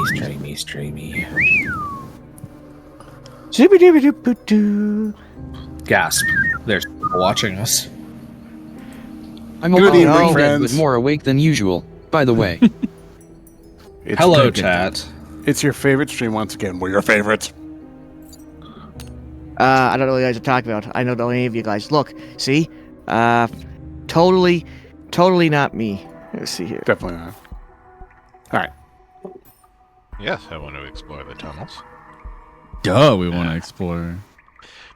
Streamy. Zooby-dooby-doo-boo-doo. Gasp. They're watching us. I'm Good alive, evening, but friends. more awake than usual, by the way. Hello, chat. It's your favorite stream once again. We're your favorites. I don't know what you guys are talking about. I don't know any of you guys. Look, see? Totally not me. Let's see here. Definitely not. All right. Yes, I want to explore the tunnels. Duh, we want to explore.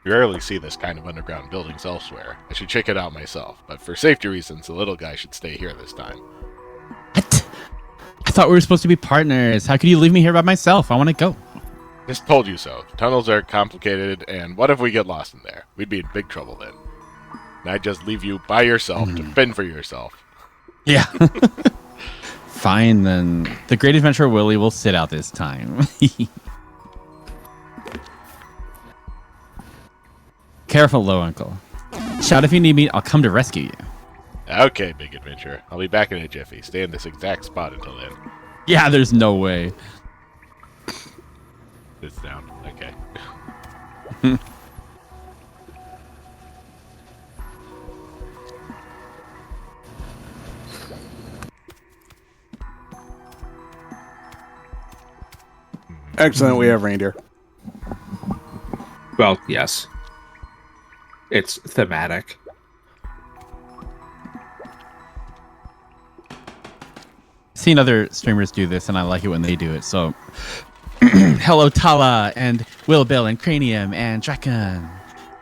You rarely see this kind of underground buildings elsewhere. I should check it out myself, but for safety reasons, the little guy should stay here this time. What? I thought we were supposed to be partners. How could you leave me here by myself? I want to go. Just told you so. The tunnels are complicated, and what if we get lost in there? We'd be in big trouble then. And I'd just leave you by yourself to fend for yourself. Yeah. Fine, then. The Great Adventure Willie will sit out this time. Careful, low uncle. Shout if you need me. I'll come to rescue you. Okay, big adventure. I'll be back in a jiffy. Stay in this exact spot until then. Yeah, there's no way. It's down. Okay. Excellent. We have reindeer. Well, yes. It's thematic. Seen other streamers do this, and I like it when they do it. So, hello, Tala, and Will Bill, and Cranium, and Draken,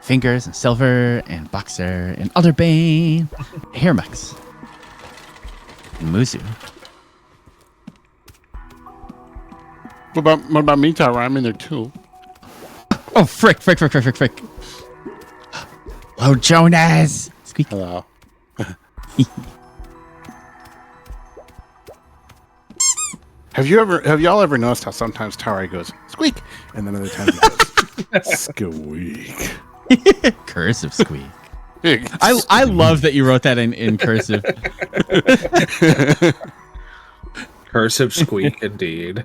Fingers, and Silver, and Boxer, and Otterbane, Hairmux, and Muzu. What about me, Tyra? I'm in there too. Oh, frick. Hello, Jonas. Squeak. Hello. Have y'all ever noticed how sometimes Tari goes squeak, and then other times he goes squeak? Cursive squeak. I love that you wrote that in cursive. Cursive squeak, indeed.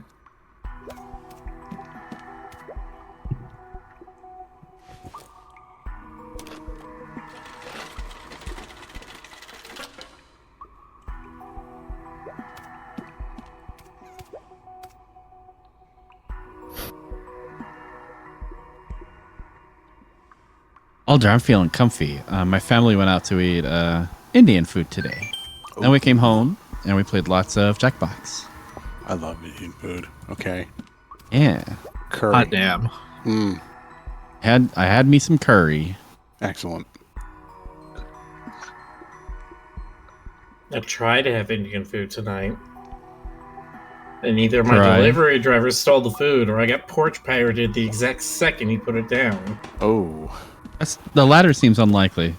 Alder, I'm feeling comfy. My family went out to eat Indian food today. Then we came home and we played lots of Jackbox. I love Indian food. Okay. Yeah. Curry. Hot damn. I had me some curry. Excellent. I tried to have Indian food tonight. And either my Right. delivery driver stole the food or I got porch pirated the exact second he put it down. Oh. The latter seems unlikely.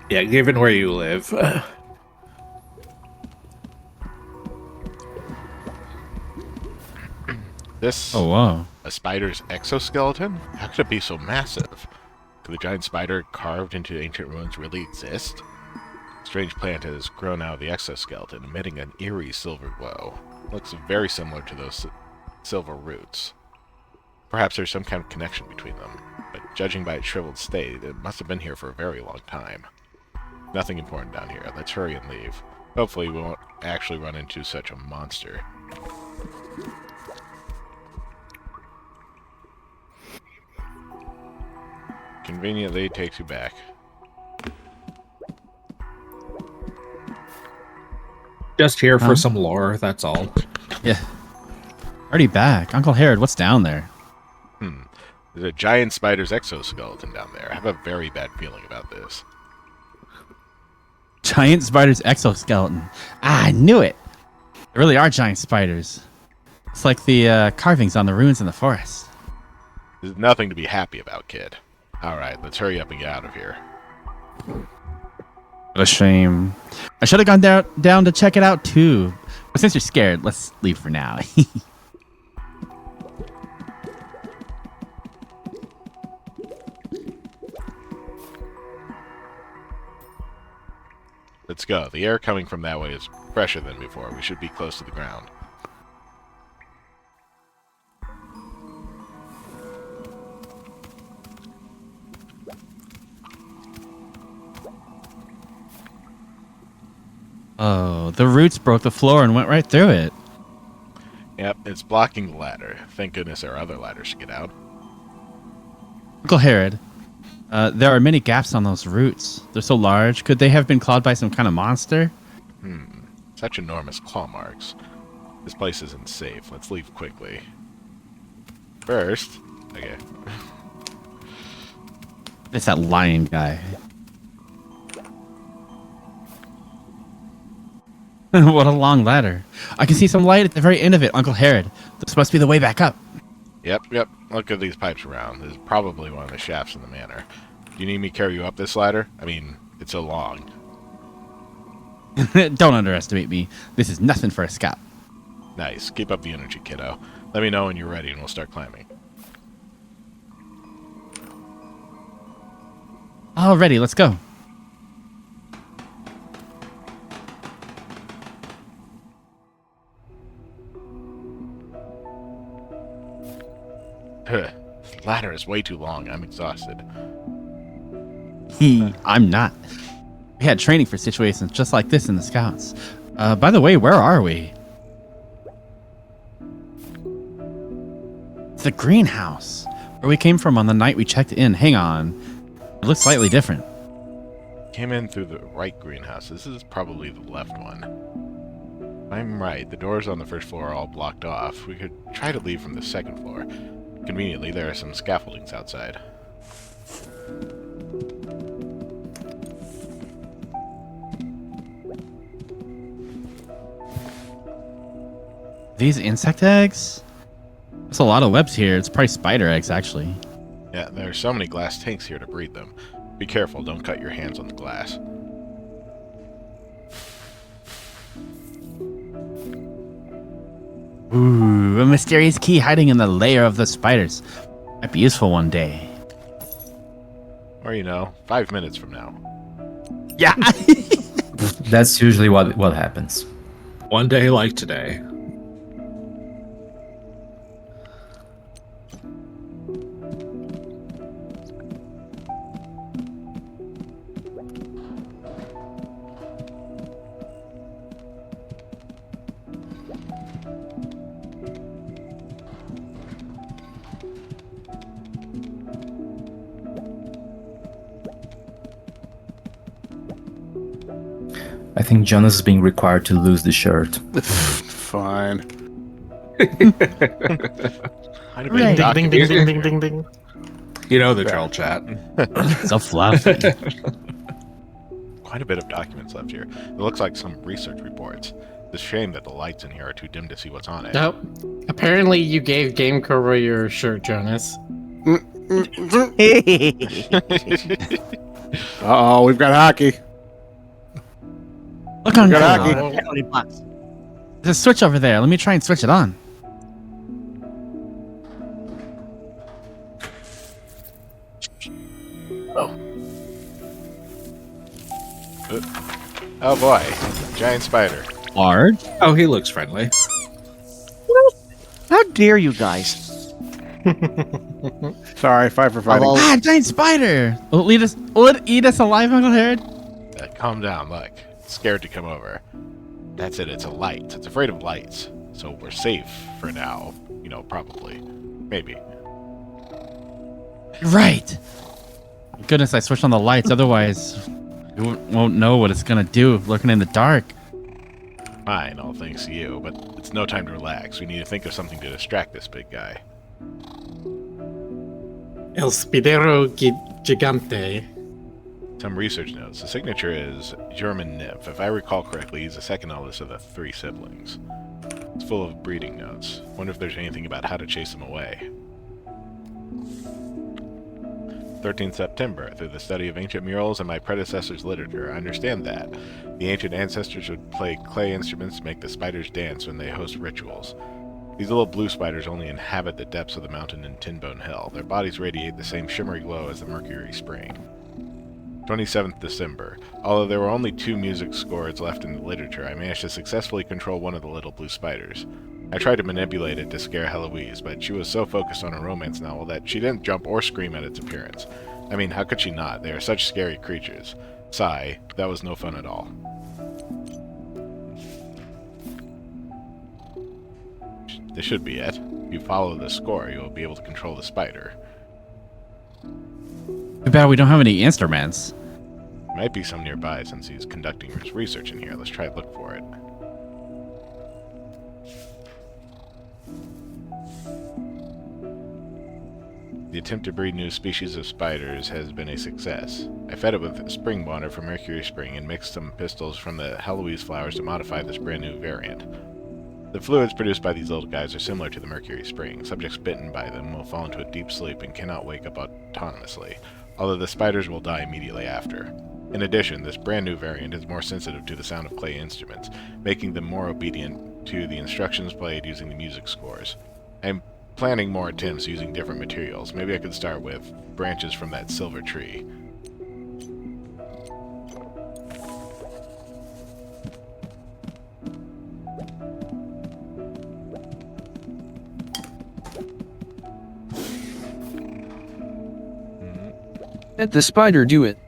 Yeah, given where you live. This Oh, wow. a spider's exoskeleton? How could it be so massive? Could the giant spider carved into ancient ruins really exist? A strange plant has grown out of the exoskeleton, emitting an eerie silver glow. Looks very similar to those silver roots. Perhaps there's some kind of connection between them, but judging by its shriveled state, it must have been here for a very long time. Nothing important down here. Let's hurry and leave. Hopefully we won't actually run into such a monster. Conveniently takes you back. Just here Huh? for some lore, that's all. Yeah. Already back. Uncle Harold, what's down there? There's a giant spider's exoskeleton down there. I have a very bad feeling about this. Giant spider's exoskeleton. Ah, I knew it. There really are giant spiders. It's like the carvings on the ruins in the forest. There's nothing to be happy about, kid. Alright, let's hurry up and get out of here. What a shame. I should have gone down to check it out too. But since you're scared, let's leave for now. Let's go. The air coming from that way is fresher than before. We should be close to the ground. Oh, the roots broke the floor and went right through it. Yep, it's blocking the ladder. Thank goodness there are other ladders to get out. Uncle Herod, there are many gaps on those roots. They're so large. Could they have been clawed by some kind of monster? Such enormous claw marks. This place isn't safe. Let's leave quickly. First, okay. It's that lion guy. What a long ladder. I can see some light at the very end of it, Uncle Herod. This must be the way back up. Yep. Look at these pipes around. This is probably one of the shafts in the manor. Do you need me to carry you up this ladder? I mean, it's so long. Don't underestimate me. This is nothing for a scout. Nice. Keep up the energy, kiddo. Let me know when you're ready and we'll start climbing. Alrighty, let's go. This ladder is way too long. I'm exhausted. I'm not. We had training for situations just like this in the scouts. By the way, where are we? It's the greenhouse, where we came from on the night we checked in. Hang on. It looks slightly different. Came in through the right greenhouse. This is probably the left one. If I'm right, the doors on the first floor are all blocked off. We could try to leave from the second floor. Conveniently, there are some scaffoldings outside. These insect eggs? There's a lot of webs here. It's probably spider eggs, actually. Yeah, there are so many glass tanks here to breed them. Be careful, don't cut your hands on the glass. Ooh, a mysterious key hiding in the lair of the spiders. Might be useful one day. Or, 5 minutes from now. Yeah! That's usually what happens. One day like today. I think Jonas is being required to lose the shirt. Fine. Right. Ding, ding, ding, ding, ding, ding, ding. You know the drill, chat. So fluffy. Quite a bit of documents left here. It looks like some research reports. It's a shame that the lights in here are too dim to see what's on it. Nope. Apparently, you gave Game Cobra your shirt, Jonas. Uh-oh, we've got hockey. Look on Got Google. hockey. How many bucks? There's a switch over there. Let me try and switch it on. Oh boy, giant spider. Large? Oh, he looks friendly. How dare you guys? Sorry, 5 for fighting. Although- Ah, giant spider! Will it eat us alive, Uncle Herod? Calm down, look. It's scared to come over. That's it, it's a light. It's afraid of lights. So we're safe for now. Probably. Maybe. Right. Goodness, I switched on the lights. Otherwise, you won't know what it's gonna do looking in the dark. Fine, all thanks to you, but it's no time to relax. We need to think of something to distract this big guy. El Spidero Gigante. Some research notes. The signature is German Nymph. If I recall correctly, he's the second eldest of the 3 siblings. It's full of breeding notes. Wonder if there's anything about how to chase him away. 13th September. Through the study of ancient murals and my predecessor's literature, I understand that the ancient ancestors would play clay instruments to make the spiders dance when they host rituals. These little blue spiders only inhabit the depths of the mountain in Tinbone Hill. Their bodies radiate the same shimmery glow as the Mercury spring. 27th December. Although there were only 2 music scores left in the literature, I managed to successfully control one of the little blue spiders. I tried to manipulate it to scare Heloise, but she was so focused on a romance novel that she didn't jump or scream at its appearance. I mean, how could she not? They are such scary creatures. Sigh, that was no fun at all. This should be it. If you follow the score, you will be able to control the spider. Too bad we don't have any instruments. Might be some nearby since he's conducting his research in here. Let's try to look for it. The attempt to breed new species of spiders has been a success. I fed it with spring water from Mercury Spring and mixed some pistils from the Heloise flowers to modify this brand new variant. The fluids produced by these little guys are similar to the Mercury Spring. Subjects bitten by them will fall into a deep sleep and cannot wake up autonomously, although the spiders will die immediately after. In addition, this brand new variant is more sensitive to the sound of clay instruments, making them more obedient to the instructions played using the music scores. I'm planning more attempts using different materials. Maybe I could start with branches from that silver tree. Let the spider do it.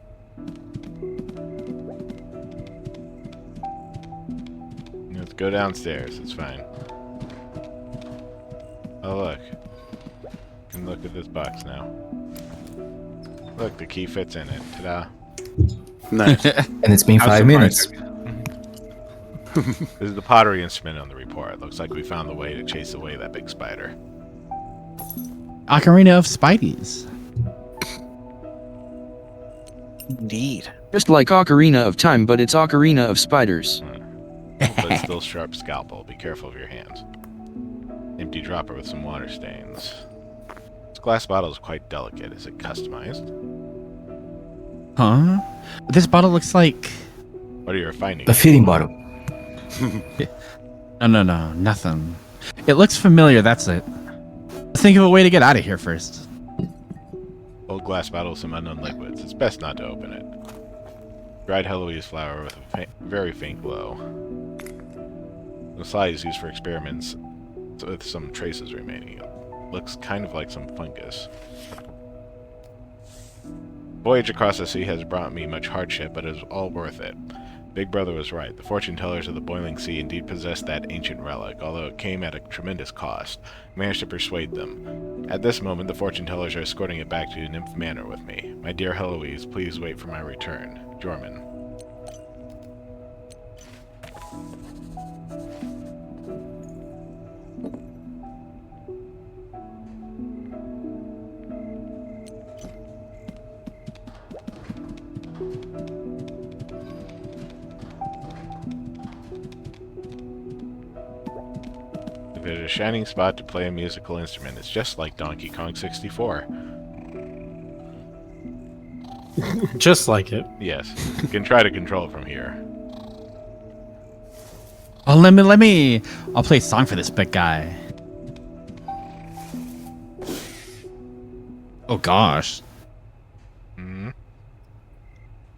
Let's go downstairs. It's fine. Oh, look. And look at this box now. Look, the key fits in it. Ta-da. Nice. And it's been How's 5 the minutes. This is the pottery instrument on the report. Looks like we found the way to chase away that big spider. Ocarina of Spideys. Indeed. Just like Ocarina of Time, but it's Ocarina of Spiders. But still sharp scalpel. Be careful of your hands. Empty dropper with some water stains. This glass bottle is quite delicate. Is it customized? Huh? This bottle looks like... What are your findings? A feeding bottle. No, nothing. It looks familiar, that's it. Let's think of a way to get out of here first. Old glass bottle with some unknown liquids. It's best not to open it. Dried Heloise flower with a very faint glow. The slide is used for experiments with some traces remaining. It looks kind of like some fungus. Voyage across the sea has brought me much hardship, but it is all worth it. Big Brother was right. The fortune tellers of the boiling sea indeed possessed that ancient relic, although it came at a tremendous cost. I managed to persuade them. At this moment, the fortune tellers are escorting it back to Nymph Manor with me. My dear Heloise, please wait for my return. Jorman. There's a shining spot to play a musical instrument. It's just like Donkey Kong 64. Just like it. Yes, you can try to control it from here. Oh, let me. I'll play a song for this big guy. Oh gosh. Hmm.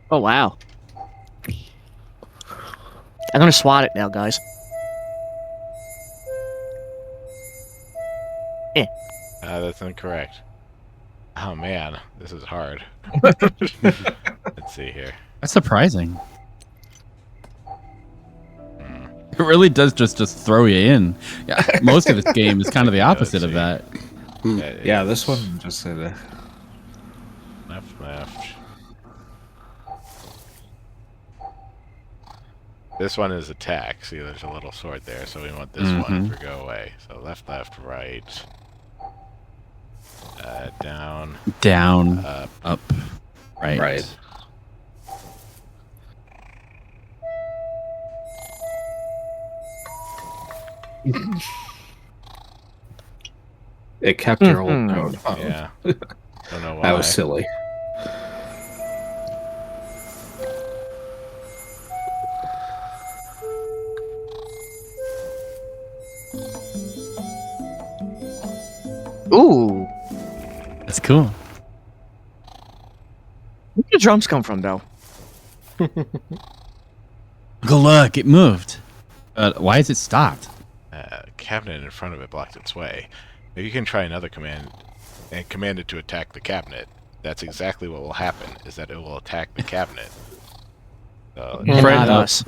Oh, wow. I'm gonna swat it now, guys. That's incorrect. Oh man, this is hard. Let's see here. That's surprising. It really does just throw you in. Yeah, most of this game is kind of the opposite of that. Yeah, this one just said Left. This one is attack. See, there's a little sword there, so we want this one for go away. So left, right. Down, up, right. right. It kept your old note. Yeah. Don't know why. That was silly. Ooh. That's cool. Where did the drums come from, though? Go look, it moved. Why is it stopped? Cabinet in front of it blocked its way. Maybe you can try another command and command it to attack the cabinet. That's exactly what will happen, is that it will attack the cabinet. So, Right Not up. us.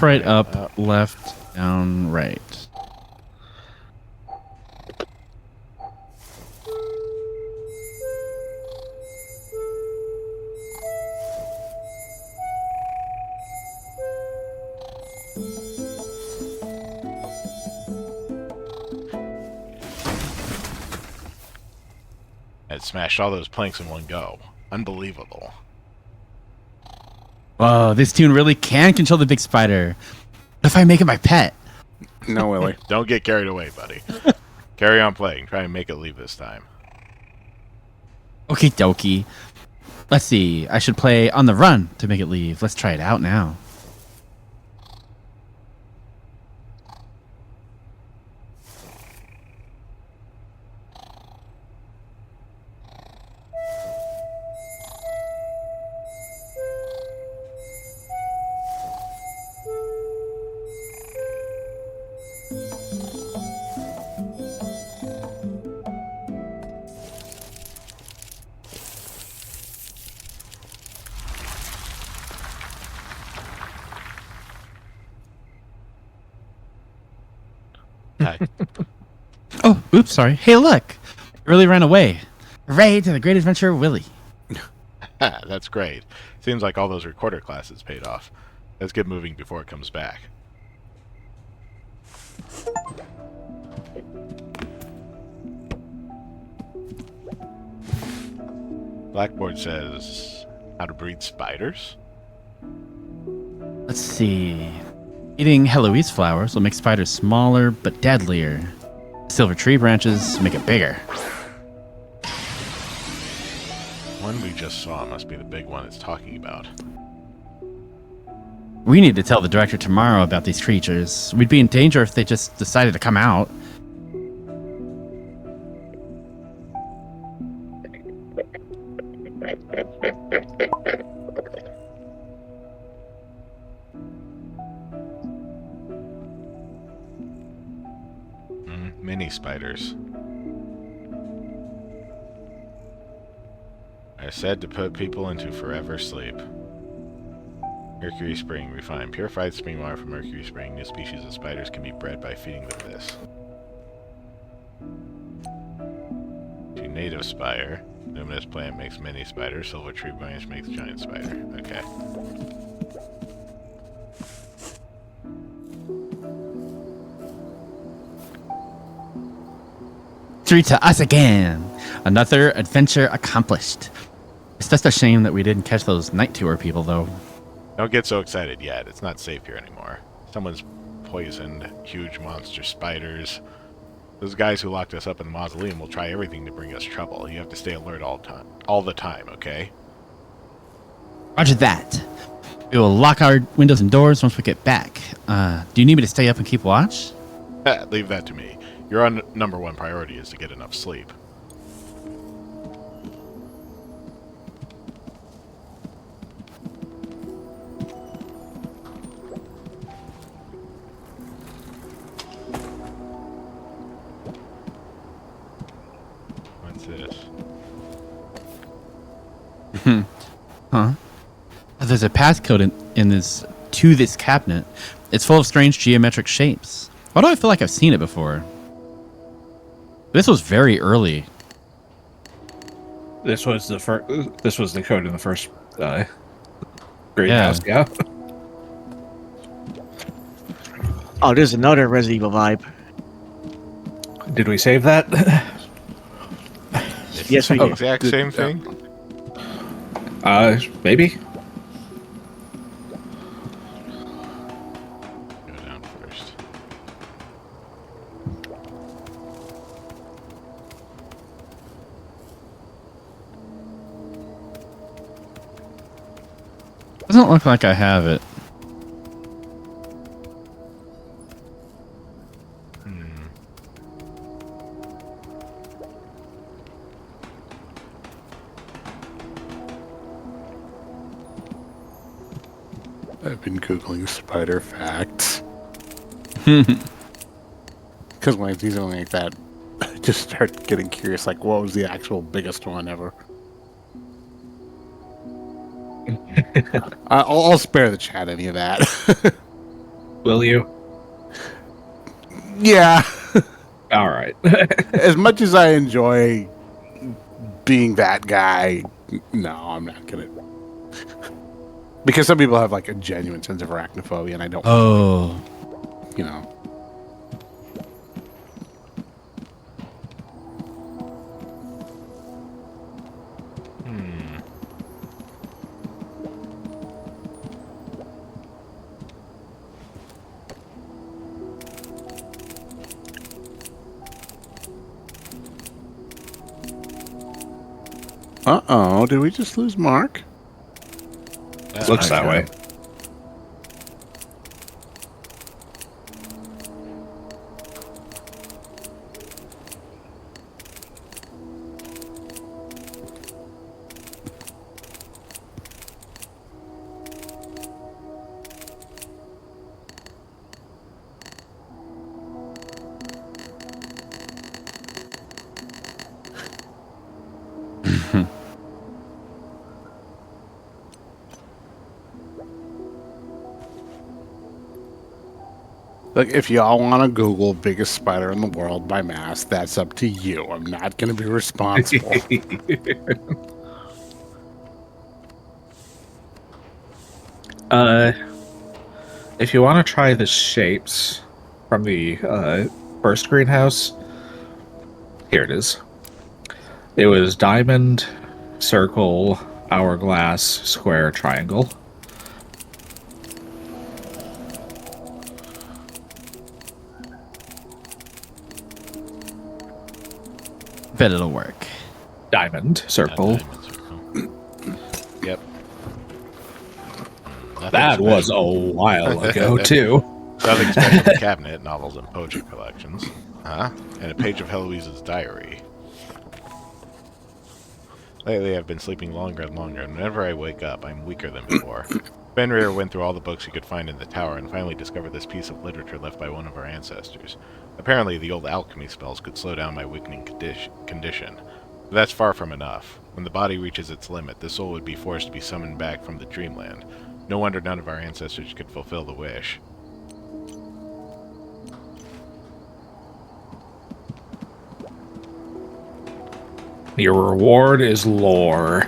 Right up, left, down, right. It smashed all those planks in one go. Unbelievable. Whoa, this tune really can control the big spider. What if I make it my pet? No, Willie. Don't get carried away, buddy. Carry on playing. Try and make it leave this time. Okie dokie. Let's see. I should play On the Run to make it leave. Let's try it out now. Hi. Oh, oops, sorry. Hey, look. It really ran away. Hooray to the great adventure of Willie. That's great. Seems like all those recorder classes paid off. Let's get moving before it comes back. Blackboard says how to breed spiders. Let's see. Eating Heloise flowers will make spiders smaller but deadlier. Silver tree branches make it bigger. One we just saw must be the big one it's talking about. We need to tell the director tomorrow about these creatures. We'd be in danger if they just decided to come out. Mini spiders. I said to put people into forever sleep. Mercury Spring refined. Purified spring water from Mercury Spring. New species of spiders can be bred by feeding them this. To native spire. Luminous plant makes mini spider. Silver tree branch makes giant spider. Okay. Three to us again. Another adventure accomplished. It's just a shame that we didn't catch those night tour people, though. Don't get so excited yet. It's not safe here anymore. Someone's poisoned huge monster spiders. Those guys who locked us up in the mausoleum will try everything to bring us trouble. You have to stay alert all the time, okay? Roger that. We will lock our windows and doors once we get back. Do you need me to stay up and keep watch? Leave that to me. Your number one priority is to get enough sleep. What's this? Huh? There's a passcode in this cabinet. It's full of strange geometric shapes. Why do I feel like I've seen it before? This was very early. This was the first. This was the code in the first greenhouse. Yeah. Oh, there's another Resident Evil vibe. Did we save that? Yes, we The did. exact same thing? Maybe. Go down first. Doesn't look like I have it. I've been Googling spider facts. Because when I do something like that, I just start getting curious, like, what was the actual biggest one ever? I'll spare the chat any of that. Will you? Yeah. All right. As much as I enjoy being that guy, no, I'm not gonna. Because some people have like a genuine sense of arachnophobia, and I don't. Oh. You know. Uh-oh, did we just lose Mark? Looks that way. Look, if y'all want to Google biggest spider in the world by mass, that's up to you. I'm not going to be responsible. If you want to try the shapes from the first greenhouse, here it is. It was diamond, circle, hourglass, square, triangle. Bet it'll work. Diamond, circle. Yep. That was a while ago, too. Nothing special in the cabinet, novels and poetry collections. Huh? And a page of Heloise's diary. Lately, I've been sleeping longer and longer, and whenever I wake up, I'm weaker than before. Fenrir went through all the books he could find in the tower and finally discovered this piece of literature left by one of our ancestors. Apparently, the old alchemy spells could slow down my weakening condition. But that's far from enough. When the body reaches its limit, the soul would be forced to be summoned back from the dreamland. No wonder none of our ancestors could fulfill the wish. Your reward is lore.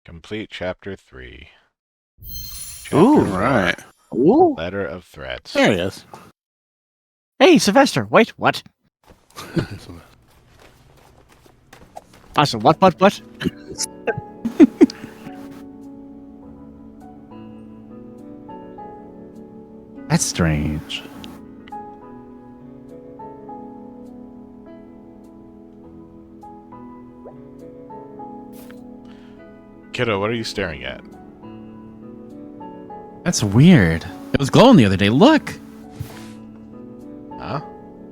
Complete Chapter 3. Ooh, 4, right. Ooh. Letter of Threats. There he is. Hey, Sylvester. Wait, what? Awesome. What? That's strange. Kiddo, what are you staring at? That's weird. It was glowing the other day. Look. Huh?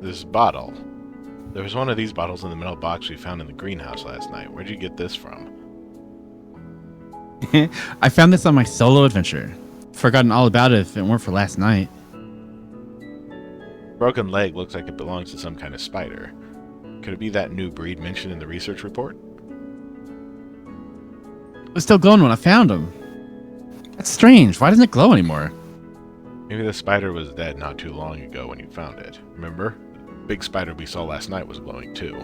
This bottle. There was one of these bottles in the metal box we found in the greenhouse last night. Where'd you get this from? I found this on my solo adventure. Forgotten all about it if it weren't for last night. Broken leg looks like it belongs to some kind of spider. Could it be that new breed mentioned in the research report? It was still glowing when I found him. That's strange. Why doesn't it glow anymore? Maybe the spider was dead not too long ago when you found it. Remember? The big spider we saw last night was glowing too.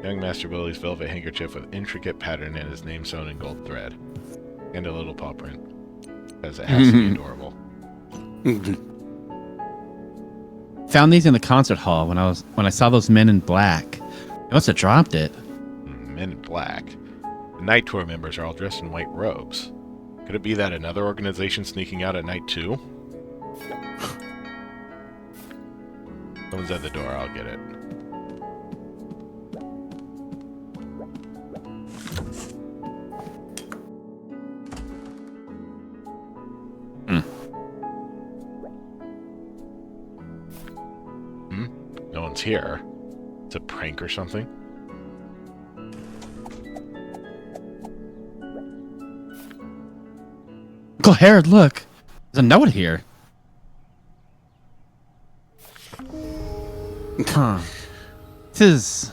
Young Master Willie's velvet handkerchief with intricate pattern and his name sewn in gold thread. And a little paw print. Because it has to be adorable. Found these in the concert hall when I saw those men in black. I must have dropped it. Men in black. The night tour members are all dressed in white robes. Could it be that another organization sneaking out at night too? Someone's at the door, I'll get it. No one's here. It's a prank or something? Uncle Herod, look. There's a note here. Huh. This is...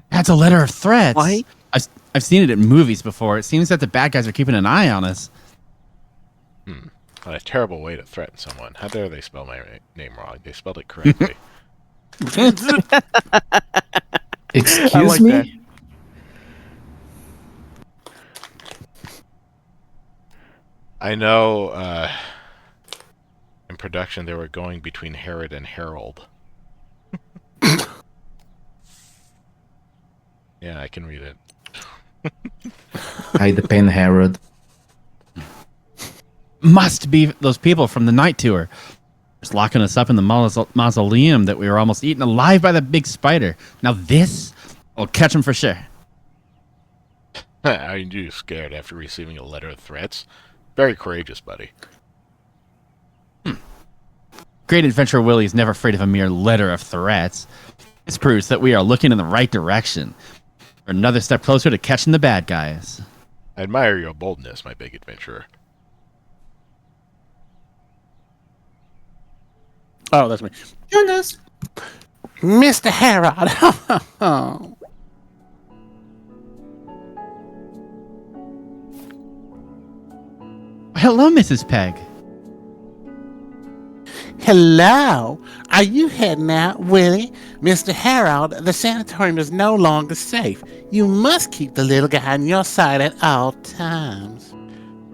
That's a letter of threats. Why? I've seen it in movies before. It seems that the bad guys are keeping an eye on us. What a terrible way to threaten someone. How dare they spell my name wrong? They spelled it correctly. Excuse like me? that. I know, in production they were going between Herod and Harold. Yeah, I can read it. Hide the pen, Harold. Must be those people from the night tour. Just locking us up in the mausoleum that we were almost eaten alive by the big spider. Now this will catch him for sure. Aren't you scared after receiving a letter of threats? Very courageous, buddy. Great Adventurer Willie is never afraid of a mere letter of threats. This proves that we are looking in the right direction. We're another step closer to catching the bad guys. I admire your boldness, my big adventurer. Oh, that's me. Jonas. Mr. Harold. Oh. Hello, Mrs. Peg. Hello. Are you heading out, Willie? Mr. Harold, the sanatorium is no longer safe. You must keep the little guy on your side at all times.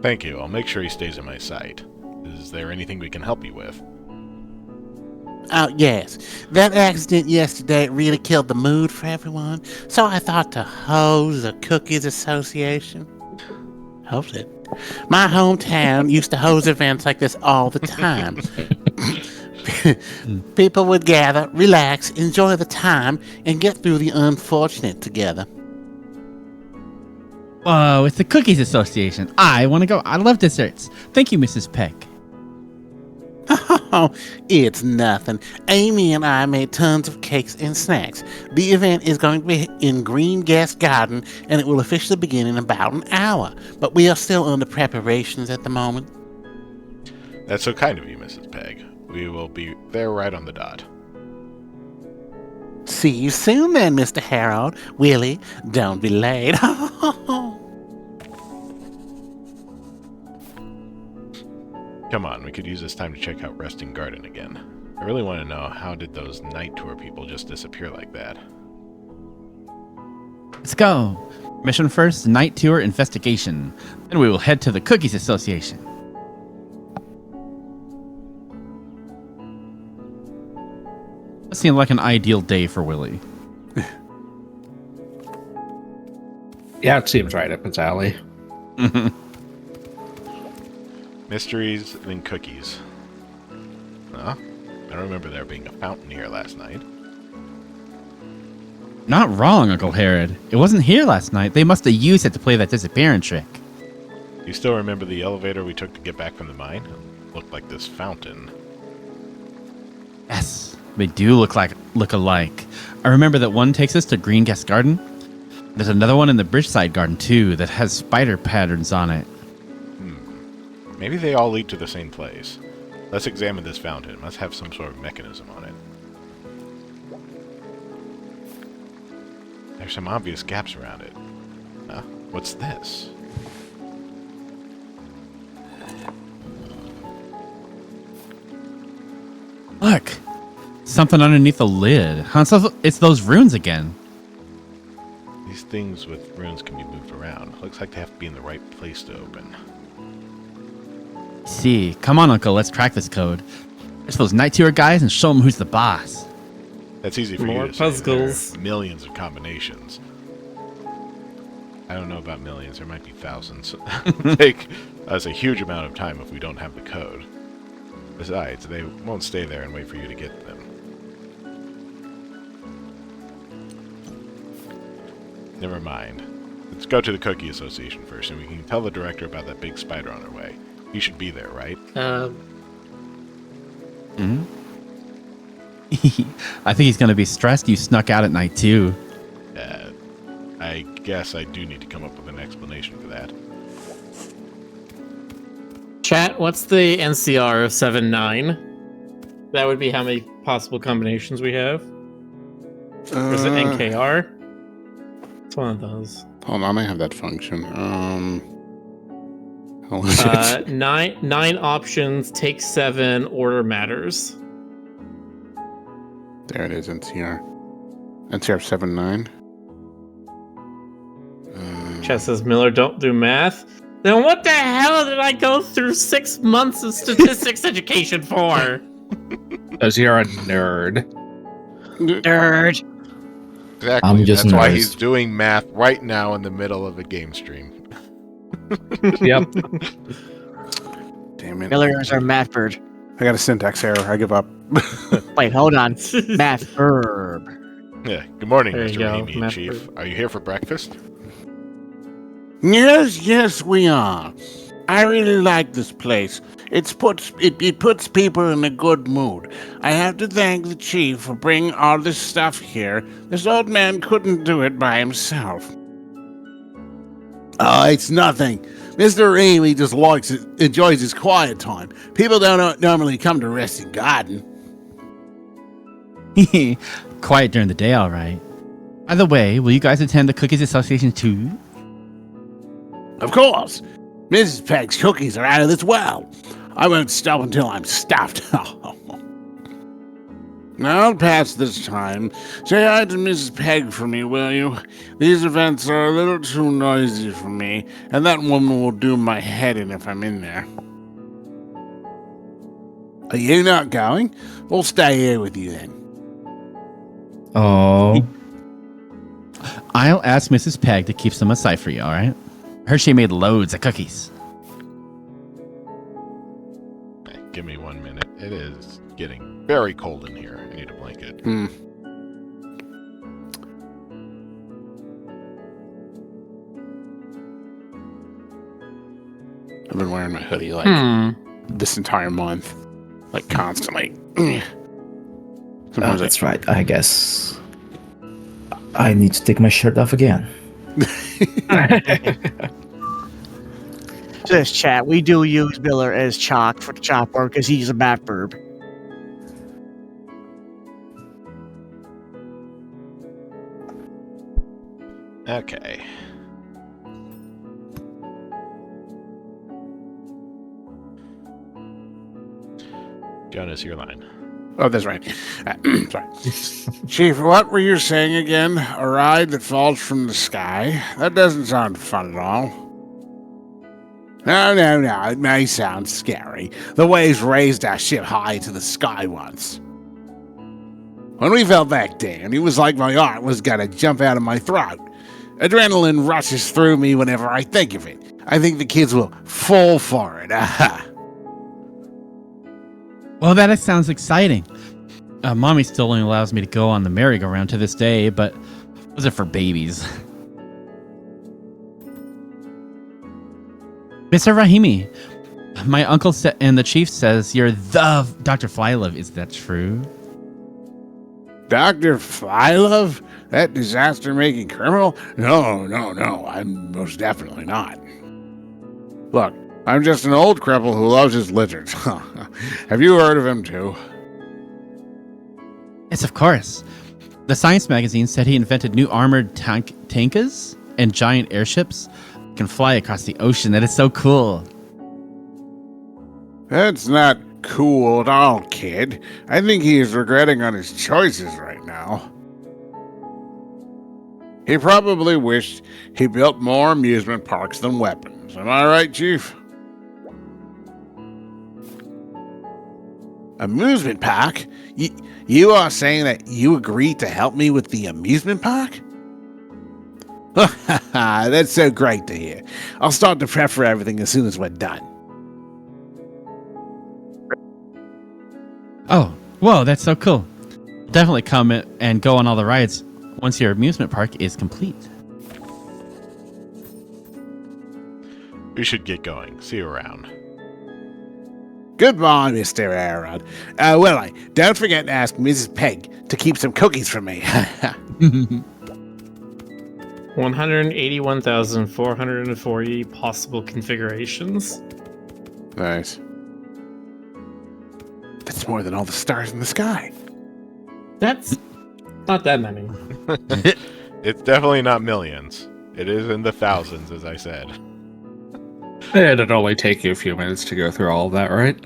Thank you. I'll make sure he stays in my sight. Is there anything we can help you with? Oh, yes. That accident yesterday really killed the mood for everyone, so I thought to hose the Cookies Association. Hose it. My hometown used to hose events like this all the time. People would gather, relax, enjoy the time, and get through the unfortunate together. Whoa, it's the Cookies Association. I want to go. I love desserts. Thank you, Mrs. Peg. Oh, it's nothing. Amy and I made tons of cakes and snacks. The event is going to be in Green Guest Garden, and it will officially begin in about an hour. But we are still under preparations at the moment. That's so kind of you, Mrs. Peg. We will be there right on the dot. See you soon then, Mr. Harold. Willie, don't be late. Come on, we could use this time to check out Resting Garden again. I really want to know, how did those night tour people just disappear like that? Let's go. Mission first, night tour investigation. Then we will head to the Cookies Association. That seemed like an ideal day for Willie. Yeah, it seems right up its alley. Mysteries and cookies. Huh? I don't remember there being a fountain here last night. Not wrong, Uncle Herod. It wasn't here last night. They must have used it to play that disappearing trick. You still remember the elevator we took to get back from the mine? It looked like this fountain. Yes, they do look alike. I remember that one takes us to Green Guest Garden. There's another one in the Bridgeside Garden, too, that has spider patterns on it. Maybe they all lead to the same place. Let's examine this fountain. It must have some sort of mechanism on it. There's some obvious gaps around it. Huh? What's this? Look, something underneath the lid. Huh? So it's those runes again. These things with runes can be moved around. Looks like they have to be in the right place to open. See, come on, Uncle, let's crack this code. There's those night tour guys and show them who's the boss. That's easy for More you to say. There puzzles. are millions of combinations. I don't know about millions. There might be thousands. It'll take us a huge amount of time if we don't have the code. Besides, they won't stay there and wait for you to get them. Never mind. Let's go to the Cookie Association first, and we can tell the director about that big spider on our way. He should be there, right? Hmm? I think he's going to be stressed you snuck out at night, too. I guess I do need to come up with an explanation for that. Chat, what's the NCR of 7-9? That would be how many possible combinations we have. Or is it NKR? It's one of those. Hold on, I have that function. How is it? Nine options, take 7, order matters. There it is, NCR. NCR 7-9. Chat says, Miller, don't do math. Then what the hell did I go through 6 months of statistics education for? Because you're a nerd. Nerd. Exactly. I'm just That's why nervous. he's doing math right now in the middle of a game stream. Yep. Damn it. Miller is our math bird. I got a syntax error. I give up. Wait, hold on. Math verb. Yeah. Good morning, There you Mr. go, Rahimi and math Chief. bird. Are you here for breakfast? Yes, we are. I really like this place. It puts people in a good mood. I have to thank the chief for bringing all this stuff here. This old man couldn't do it by himself. Oh, it's nothing. Mr. Amy just enjoys his quiet time. People don't normally come to rest and garden. Quiet during the day, all right. By the way, will you guys attend the Cookies Association too? Of course. Mrs. Pegg's cookies are out of this world. I won't stop until I'm stuffed. I'll pass this time. Say hi to Mrs. Pegg for me, will you? These events are a little too noisy for me, and that woman will do my head in if I'm in there. Are you not going? We'll stay here with you then. Oh, I'll ask Mrs. Pegg to keep some aside for you, all right? Heard she made loads of cookies. Okay, give me 1 minute. It is getting very cold in here. I need a blanket. I've been wearing my hoodie like this entire month, like constantly. Sometimes that's right. I guess I need to take my shirt off again. This chat, we do use Miller as chalk for the chalkboard because he's a math verb. Okay. Jonas, your line. Oh, that's right. Sorry. Chief, what were you saying again? A ride that falls from the sky? That doesn't sound fun at all. No. It may sound scary. The waves raised our ship high to the sky once. When we fell back down, it was like my heart was gonna jump out of my throat. Adrenaline rushes through me whenever I think of it. I think the kids will fall for it. Well, that sounds exciting. Mommy still only allows me to go on the merry-go-round to this day, but those are for babies. Mr. Rahimi, my uncle and the chief says you're the Dr. Flylove. Is that true? Dr. Flylove? That disaster-making criminal? No, I'm most definitely not. Look, I'm just an old cripple who loves his lizards. Have you heard of him, too? Yes, of course. The science magazine said he invented new armored tankas and giant airships that can fly across the ocean. That is so cool. That's not cool at all, kid. I think he is regretting on his choices right now. He probably wished he built more amusement parks than weapons. Am I right, Chief? Amusement park? You are saying that you agreed to help me with the amusement park? That's so great to hear. I'll start to prep for everything as soon as we're done. Oh, whoa, that's so cool. Definitely come and go on all the rides once your amusement park is complete. We should get going. See you around. Goodbye, Mr. Aaron. Don't forget to ask Mrs. Pegg to keep some cookies for me. 181,440 possible configurations. Nice. That's more than all the stars in the sky. That's not that many. It's definitely not millions. It is in the thousands, as I said. It'd only take you a few minutes to go through all of that, right?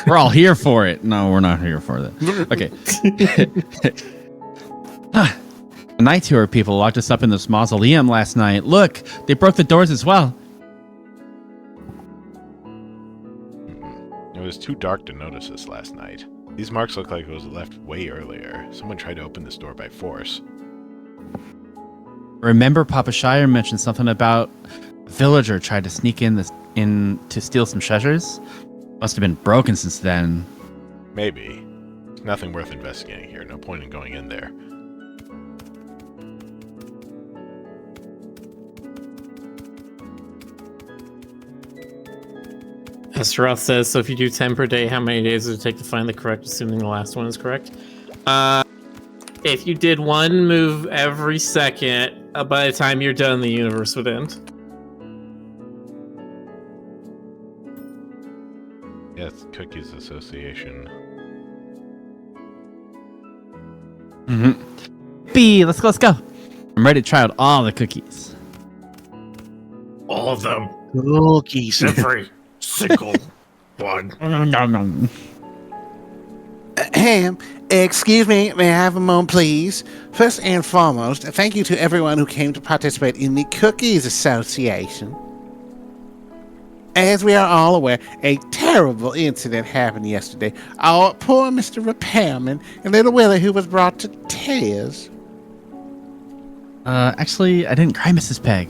We're all here for it. No, we're not here for that. Okay. The night tour people locked us up in this mausoleum last night. Look, they broke the doors as well. It was too dark to notice this last night. These marks look like it was left way earlier. Someone tried to open this door by force. Remember Papa Shire mentioned something about a villager tried to sneak in to steal some treasures? Must have been broken since then. Maybe. Nothing worth investigating here. No point in going in there. Astaroth says, so if you do 10 per day, how many days does it take to find the correct, assuming the last one is correct? If you did one move every second, by the time you're done, the universe would end. Yes, Cookies Association. B, let's go. I'm ready to try out all the cookies. All of them. Cookies. Every single one. Excuse me, may I have a moment, please? First and foremost, thank you to everyone who came to participate in the Cookies Association. As we are all aware, a terrible incident happened yesterday. Our poor Mr. Repairman and little Willie, who was brought to tears. Actually, I didn't cry, Mrs. Peg.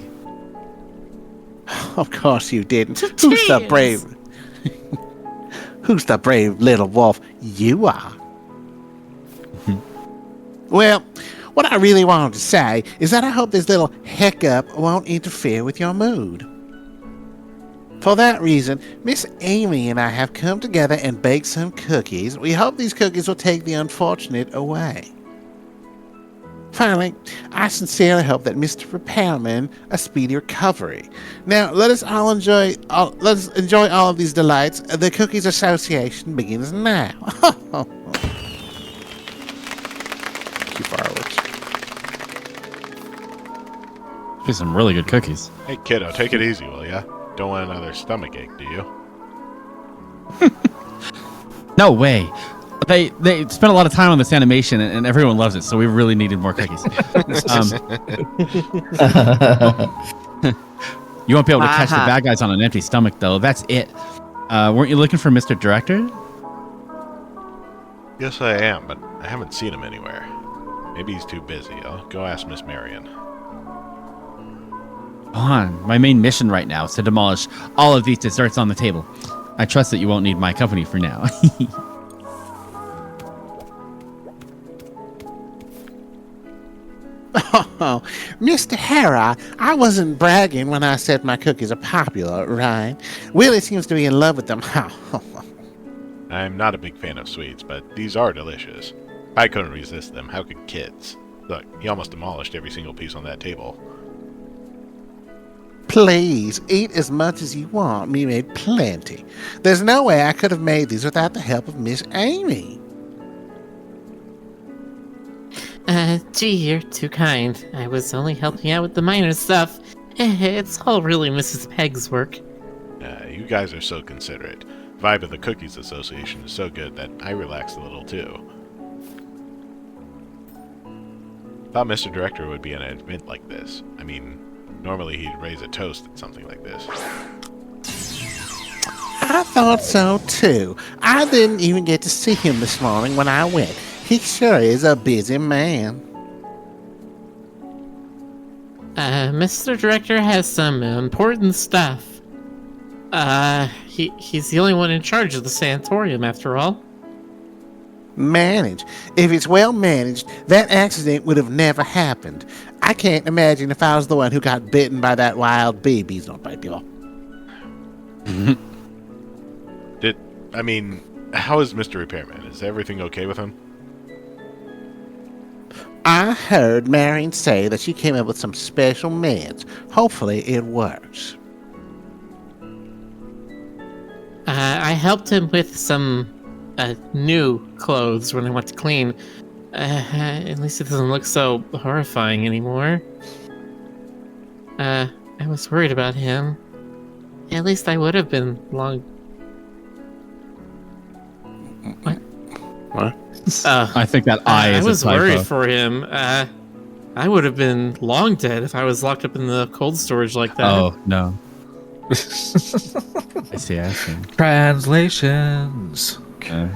Of course you didn't. Who's the brave? Who's the brave little wolf? You are. Well, what I really wanted to say is that I hope this little hiccup won't interfere with your mood. For that reason, Miss Amy and I have come together and baked some cookies. We hope these cookies will take the unfortunate away. Finally, I sincerely hope that Mr. Repairman a speedy recovery. Now, let us enjoy all of these delights. The Cookies Association begins now. Cue fireworks. These are some really good cookies. Hey, kiddo, take it easy, will ya? Don't want another stomach ache, do you? No way. They spent a lot of time on this animation, and everyone loves it, so we really needed more cookies. You won't be able to catch the bad guys on an empty stomach, though. That's it. Weren't you looking for Mr. Director? Yes, I am, but I haven't seen him anywhere. Maybe he's too busy. I'll go ask Miss Marion. Go on. My main mission right now is to demolish all of these desserts on the table. I trust that you won't need my company for now. Oh, Mr. Hera, I wasn't bragging when I said my cookies are popular, right? Willie seems to be in love with them. I'm not a big fan of sweets, but these are delicious. I couldn't resist them. How could kids? Look, he almost demolished every single piece on that table. Please, eat as much as you want. We made plenty. There's no way I could have made these without the help of Miss Amy. Gee, you're too kind. I was only helping out with the minor stuff. It's all really Mrs. Peg's work. You guys are so considerate. Vibe of the Cookies Association is so good that I relaxed a little too. Thought Mr. Director would be at an event like this. I mean, normally he'd raise a toast at something like this. I thought so too. I didn't even get to see him this morning when I went. He sure is a busy man. Mr. Director has some important stuff. He's the only one in charge of the sanatorium, after all. Managed. If it's well managed, that accident would have never happened. I can't imagine if I was the one who got bitten by that wild bee. Bees don't bite people. How is Mr. Repairman? Is everything okay with him? I heard Marion say that she came up with some special meds. Hopefully it works. I helped him with some new clothes when I went to clean. At least it doesn't look so horrifying anymore. I was worried about him. At least I would have been long... What? I think that I is I was a typo. worried for him. I would have been long dead if I was locked up in the cold storage like that. Oh, no. I see. Translations. Okay.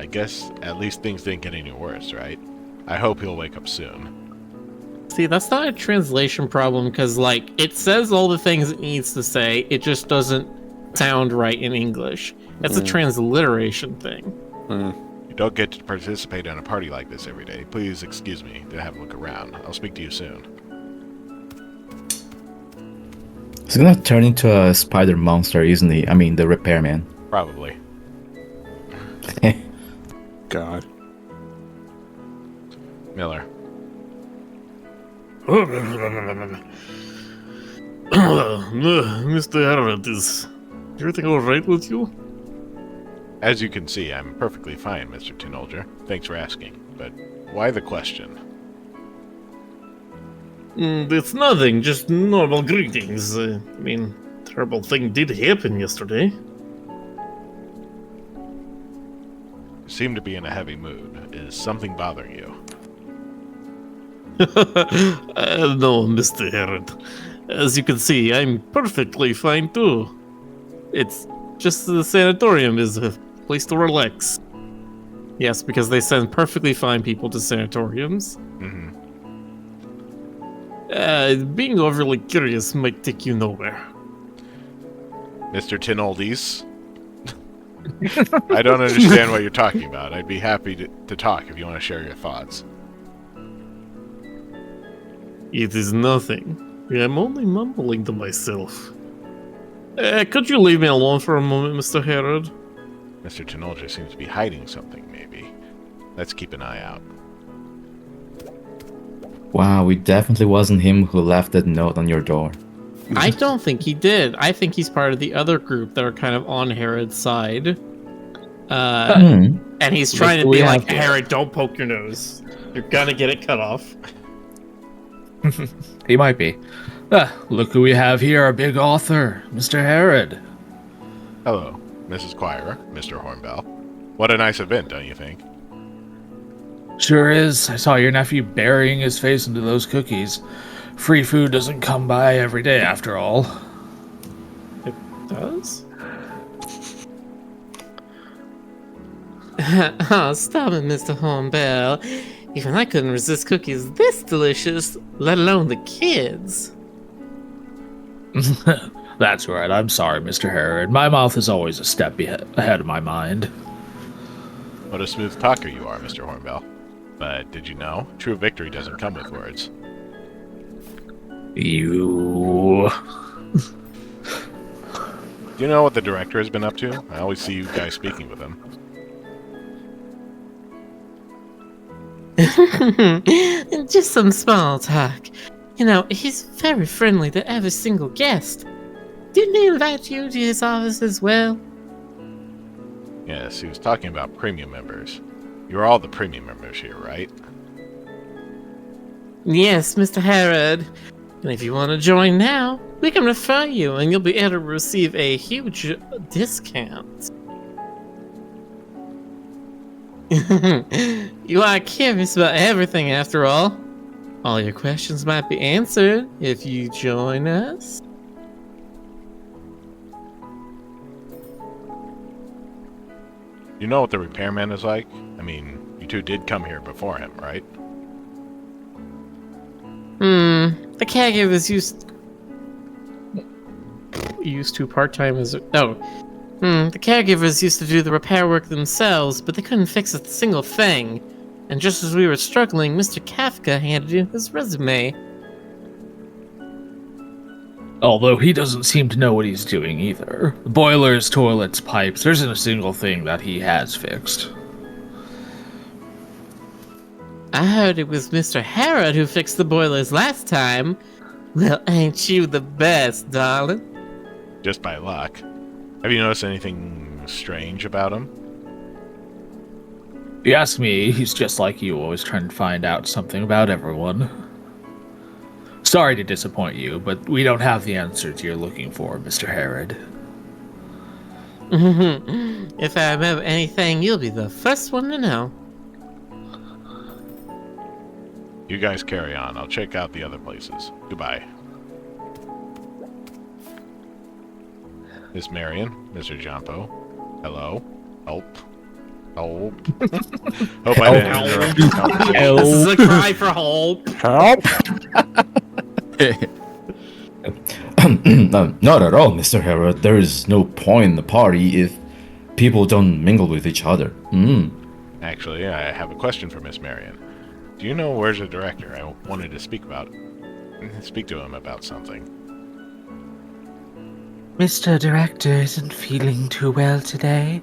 I guess at least things didn't get any worse, right? I hope he'll wake up soon. See, that's not a translation problem, because, like, it says all the things it needs to say, it just doesn't sound right in English. It's a transliteration thing. You don't get to participate in a party like this every day. Please excuse me to have a look around. I'll speak to you soon. He's gonna turn into a spider monster, isn't he? I mean, the repairman. Probably. God. Miller. Mr. Harrod, is everything alright with you? As you can see, I'm perfectly fine, Mr. Tinolger. Thanks for asking. But why the question? It's nothing, just normal greetings. I mean, terrible thing did happen yesterday. You seem to be in a heavy mood. Is something bothering you? No, Mr. Harrod. As you can see, I'm perfectly fine too. It's just the sanatorium is a place to relax. Yes, because they send perfectly fine people to sanatoriums. Mm-hmm. Being overly curious might take you nowhere. Mr. Tinoldies? I don't understand what you're talking about. I'd be happy to talk if you want to share your thoughts. It is nothing. I'm only mumbling to myself. Could you leave me alone for a moment, Mr. Harrod? Mr. Tinolger seems to be hiding something, maybe. Let's keep an eye out. Wow, it definitely wasn't him who left that note on your door. I don't think he did. I think he's part of the other group that are kind of on Herod's side. And he's trying to be like, Herod, don't poke your nose. You're gonna get it cut off. He might be. Look who we have here, our big author, Mr. Herod. Hello, Mrs. Quire, Mr. Hornbell. What a nice event, don't you think? Sure is. I saw your nephew burying his face into those cookies. Free food doesn't come by every day, after all. It does? Oh, stop it, Mr. Hornbell. Even I couldn't resist cookies this delicious, let alone the kids. That's right. I'm sorry, Mr. Herod. My mouth is always a step ahead of my mind. What a smooth talker you are, Mr. Hornbell. But did you know, true victory doesn't come with words. You... Do you know what the director has been up to? I always see you guys speaking with him. Just some small talk. You know, he's very friendly to every single guest. Didn't he invite you to his office as well? Yes, he was talking about premium members. You're all the premium members here, right? Yes, Mr. Herod. And if you want to join now, we can refer you and you'll be able to receive a huge discount. You are curious about everything after all. All your questions might be answered if you join us. You know what the repairman is like? I mean, you two did come here before him, right? The caregivers used to part-time as... the caregivers used to do the repair work themselves, but they couldn't fix a single thing. And just as we were struggling, Mr. Kafka handed in his resume. Although he doesn't seem to know what he's doing either. Boilers, toilets, pipes, there isn't a single thing that he has fixed. I heard it was Mr. Herod who fixed the boilers last time. Well, ain't you the best, darling? Just by luck. Have you noticed anything strange about him? If you ask me, he's just like you, always trying to find out something about everyone. Sorry to disappoint you, but we don't have the answers you're looking for, Mr. Herod. If I remember anything, you'll be the first one to know. You guys carry on. I'll check out the other places. Goodbye. Miss Marion, Mr. Jampo. Hello. Help. Oh. Hope I didn't interrupt your conversation. This is a cry for help. Help! No, not at all, Mr. Herod. There is no point in the party if people don't mingle with each other. Actually, I have a question for Miss Marion. Do you know where's the director? I wanted to speak to him about something. Mr. Director isn't feeling too well today.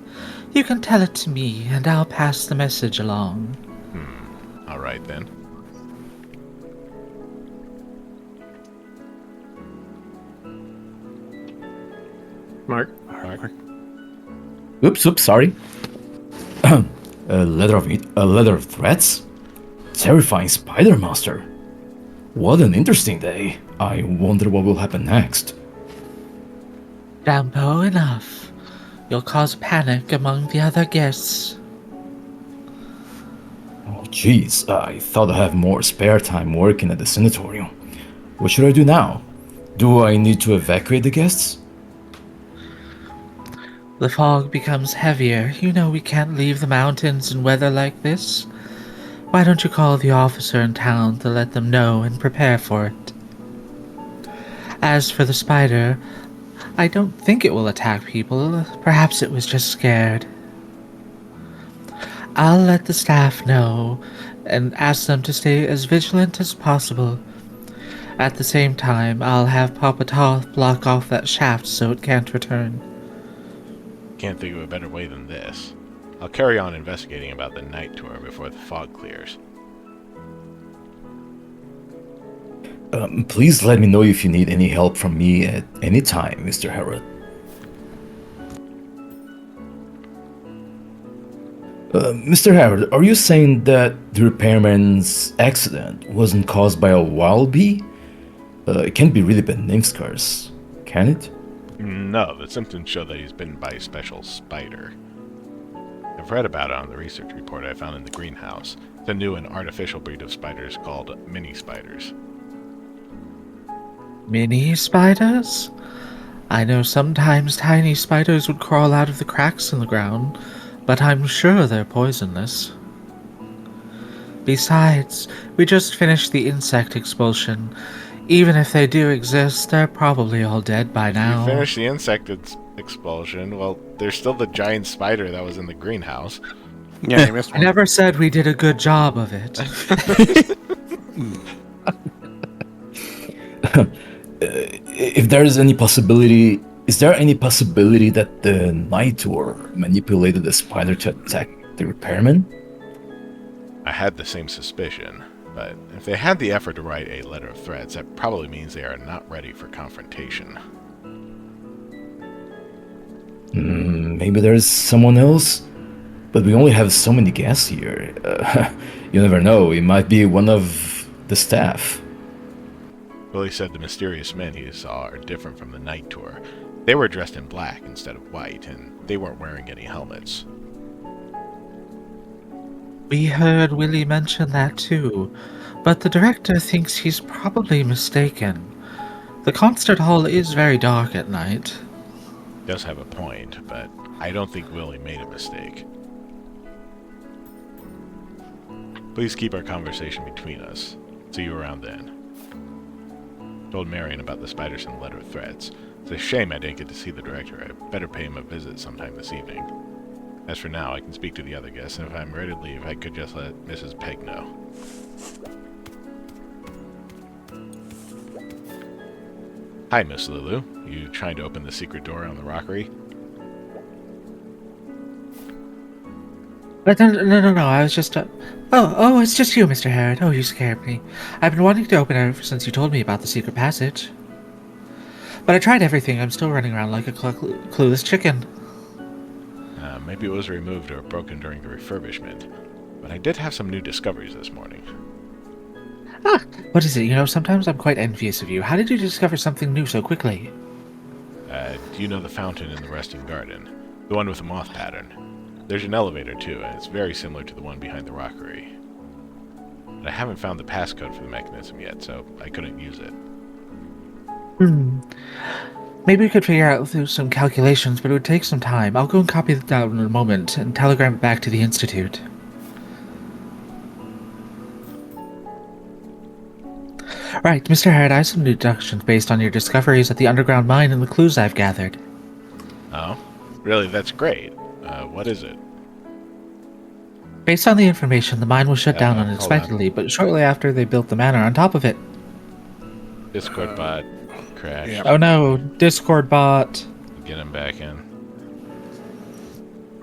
You can tell it to me, and I'll pass the message along. All right, then. Mark. Oops, sorry. A letter of threats? Terrifying spider monster. What an interesting day. I wonder what will happen next. Rambo, enough. You'll cause panic among the other guests. Oh, jeez, I thought I'd have more spare time working at the sanatorium. What should I do now? Do I need to evacuate the guests? The fog becomes heavier. You know we can't leave the mountains in weather like this. Why don't you call the officer in town to let them know and prepare for it? As for the spider, I don't think it will attack people. Perhaps it was just scared. I'll let the staff know and ask them to stay as vigilant as possible. At the same time, I'll have Papa Toth block off that shaft so it can't return. Can't think of a better way than this. I'll carry on investigating about the night tour before the fog clears. Please let me know if you need any help from me at any time, Mr. Herod. Mr. Herod, are you saying that the repairman's accident wasn't caused by a wild bee? It can't be really Benim's curse, can it? No, the symptoms show that he's bitten by a special spider. I've read about it on the research report I found in the greenhouse. It's a new and artificial breed of spiders called mini spiders. Mini spiders? I know sometimes tiny spiders would crawl out of the cracks in the ground, but I'm sure they're poisonless. Besides, we just finished the insect expulsion. Even if they do exist, they're probably all dead by now. You finished the insect expulsion. Well, there's still the giant spider that was in the greenhouse. Yeah, you missed I one. never said we did a good job of it. If there is any possibility, is there any possibility that the night tour manipulated the spider to attack the repairman? I had the same suspicion, but if they had the effort to write a letter of threats, that probably means they are not ready for confrontation. Maybe there's someone else? But we only have so many guests here. You never know, it might be one of the staff. Willie said the mysterious men he saw are different from the night tour. They were dressed in black instead of white, and they weren't wearing any helmets. We heard Willie mention that too, but the director thinks he's probably mistaken. The concert hall is very dark at night. Does have a point, but I don't think Willie made a mistake. Please keep our conversation between us. See you around then. Told Marion about the spiders and letter of threats. It's a shame I didn't get to see the director. I better pay him a visit sometime this evening. As for now, I can speak to the other guests, and if I'm ready to leave, I could just let Mrs. Peg know. Hi, Miss Lulu. You trying to open the secret door on the rockery? No, I was just... Oh, it's just you, Mr. Herod. Oh, you scared me. I've been wanting to open it ever since you told me about the secret passage. But I tried everything. I'm still running around like a clueless chicken. Maybe it was removed or broken during the refurbishment. But I did have some new discoveries this morning. Ah, what is it? You know, sometimes I'm quite envious of you. How did you discover something new so quickly? Do you know the fountain in the resting garden? The one with the moth pattern? There's an elevator too, and it's very similar to the one behind the rockery. But I haven't found the passcode for the mechanism yet, so I couldn't use it. Maybe we could figure out through some calculations, but it would take some time. I'll go and copy that down in a moment and telegram it back to the Institute. Right, Mr. Harrod, I have some deductions based on your discoveries at the underground mine and the clues I've gathered. Oh, really? That's great. What is it? Based on the information, the mine was shut down hold on. unexpectedly, but shortly after they built the manor on top of it. Discord bot crashed. Yeah. Oh no, Discord bot. Get him back in.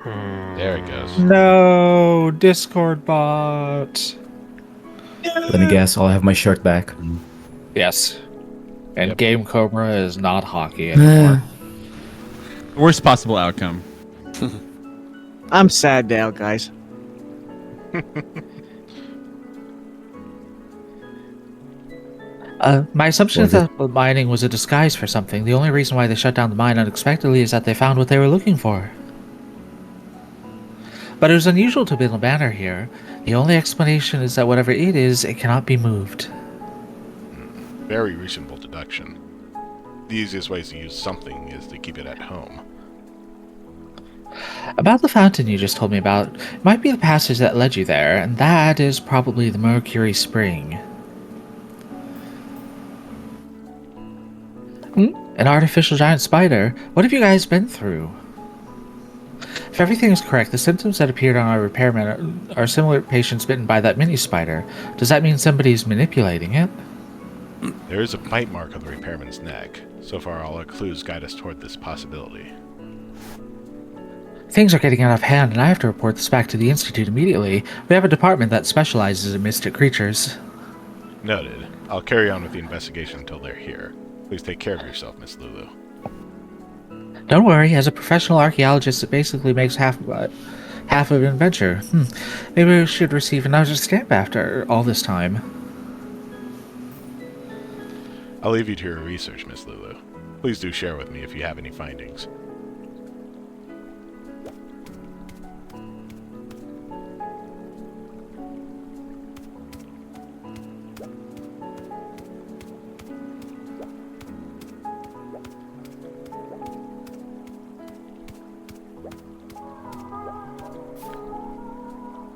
There he goes. No, Discord bot. Let me guess, I'll have my shirt back. Yes. And Yep. Game Cobra is not hockey anymore. Worst possible outcome. I'm sad now, guys. My assumption is Was it- that the mining was a disguise for something. The only reason why they shut down the mine unexpectedly is that they found what they were looking for. But it was unusual to build a manor here. The only explanation is that whatever it is, it cannot be moved. Very reasonable deduction. The easiest ways to use something is to keep it at home. About the fountain you just told me about, it might be the passage that led you there, and that is probably the Mercury Spring. An artificial giant spider? What have you guys been through? If everything is correct, the symptoms that appeared on our repairman are similar to patients bitten by that mini spider. Does that mean somebody's manipulating it? There is a bite mark on the repairman's neck. So far, all our clues guide us toward this possibility. Things are getting out of hand, and I have to report this back to the Institute immediately. We have a department that specializes in mystic creatures. Noted. I'll carry on with the investigation until they're here. Please take care of yourself, Miss Lulu. Don't worry, as a professional archaeologist, it basically makes half of an adventure. Maybe we should receive another stamp after all this time. I'll leave you to your research, Miss Lulu. Please do share with me if you have any findings.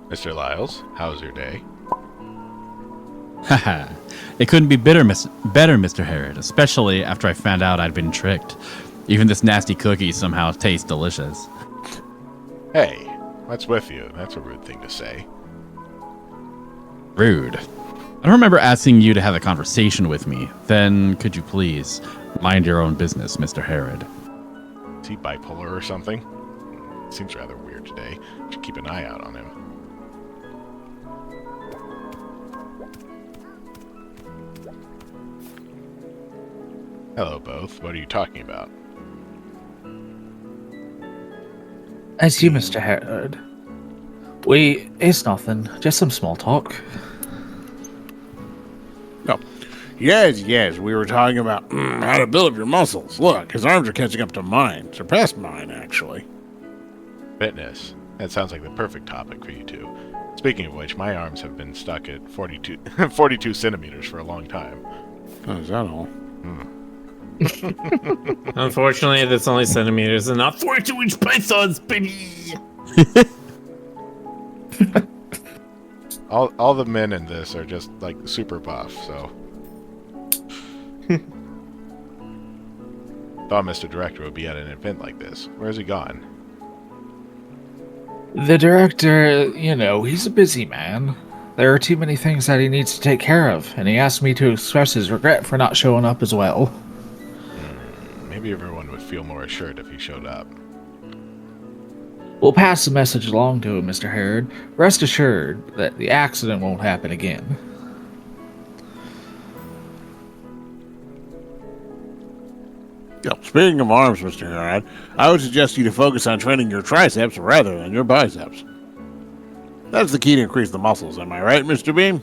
Mr. Lyles, how's your day? Haha. It couldn't be better, Mr. Harrod, especially after I found out I'd been tricked. Even this nasty cookie somehow tastes delicious. Hey, what's with you? That's a rude thing to say. Rude. I don't remember asking you to have a conversation with me. Then could you please mind your own business, Mr. Harrod? Is he bipolar or something? Seems rather weird today. Should keep an eye out on him. Hello, both. What are you talking about? As you, Mr. Harrod. It's nothing. Just some small talk. Oh. Yes, we were talking about how to build up your muscles. Look, his arms are catching up to mine. Surpassed mine, actually. Fitness. That sounds like the perfect topic for you two. Speaking of which, my arms have been stuck at 42 centimeters for a long time. Oh, is that all? Unfortunately, that's only centimeters and not 42-inch pythons, baby! All the men in this are just, like, super buff, so... Thought Mr. Director would be at an event like this. Where's he gone? The director, he's a busy man. There are too many things that he needs to take care of, and he asked me to express his regret for not showing up as well. Maybe everyone would feel more assured if he showed up. We'll pass the message along to him, Mr. Harrod. Rest assured that the accident won't happen again. Speaking of arms, Mr. Harrod, I would suggest you to focus on training your triceps rather than your biceps. That's the key to increase the muscles, am I right, Mr. Beam?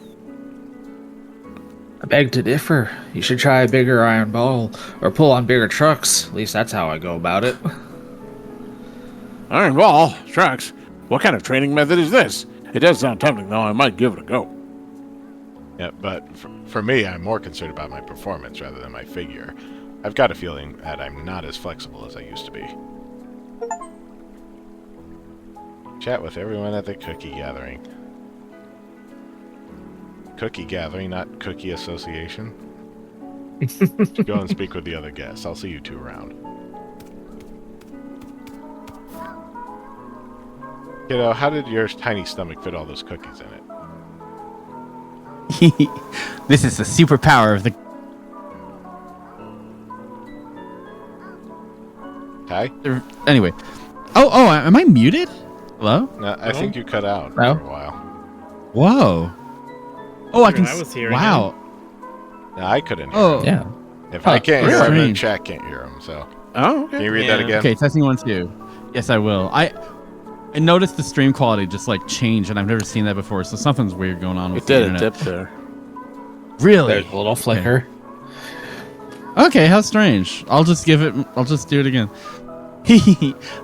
I beg to differ. You should try a bigger iron ball, or pull on bigger trucks. At least that's how I go about it. Iron ball? Trucks? What kind of training method is this? It does sound tempting, though. I might give it a go. Yeah, but for me, I'm more concerned about my performance rather than my figure. I've got a feeling that I'm not as flexible as I used to be. Chat with everyone at the cookie gathering. Cookie gathering, not cookie association. Go and speak with the other guests. I'll see you two around. Kiddo, how did your tiny stomach fit all those cookies in it? This is the superpower of the... Ty? Anyway. Oh, am I muted? Hello? No, I think you cut out No? for a while. Whoa. Oh, I can... I was hearing wow. No, I couldn't hear Oh. him. Yeah. If I can't hear him, the Strange. chat can't hear him, so... Oh, Can you read that again? Okay, testing 1, 2. Yes, I will. I noticed the stream quality just like changed, and I've never seen that before, so something's weird going on with It the did a internet. dip there. Really? There's a little flicker. Okay, how strange. I'll just do it again.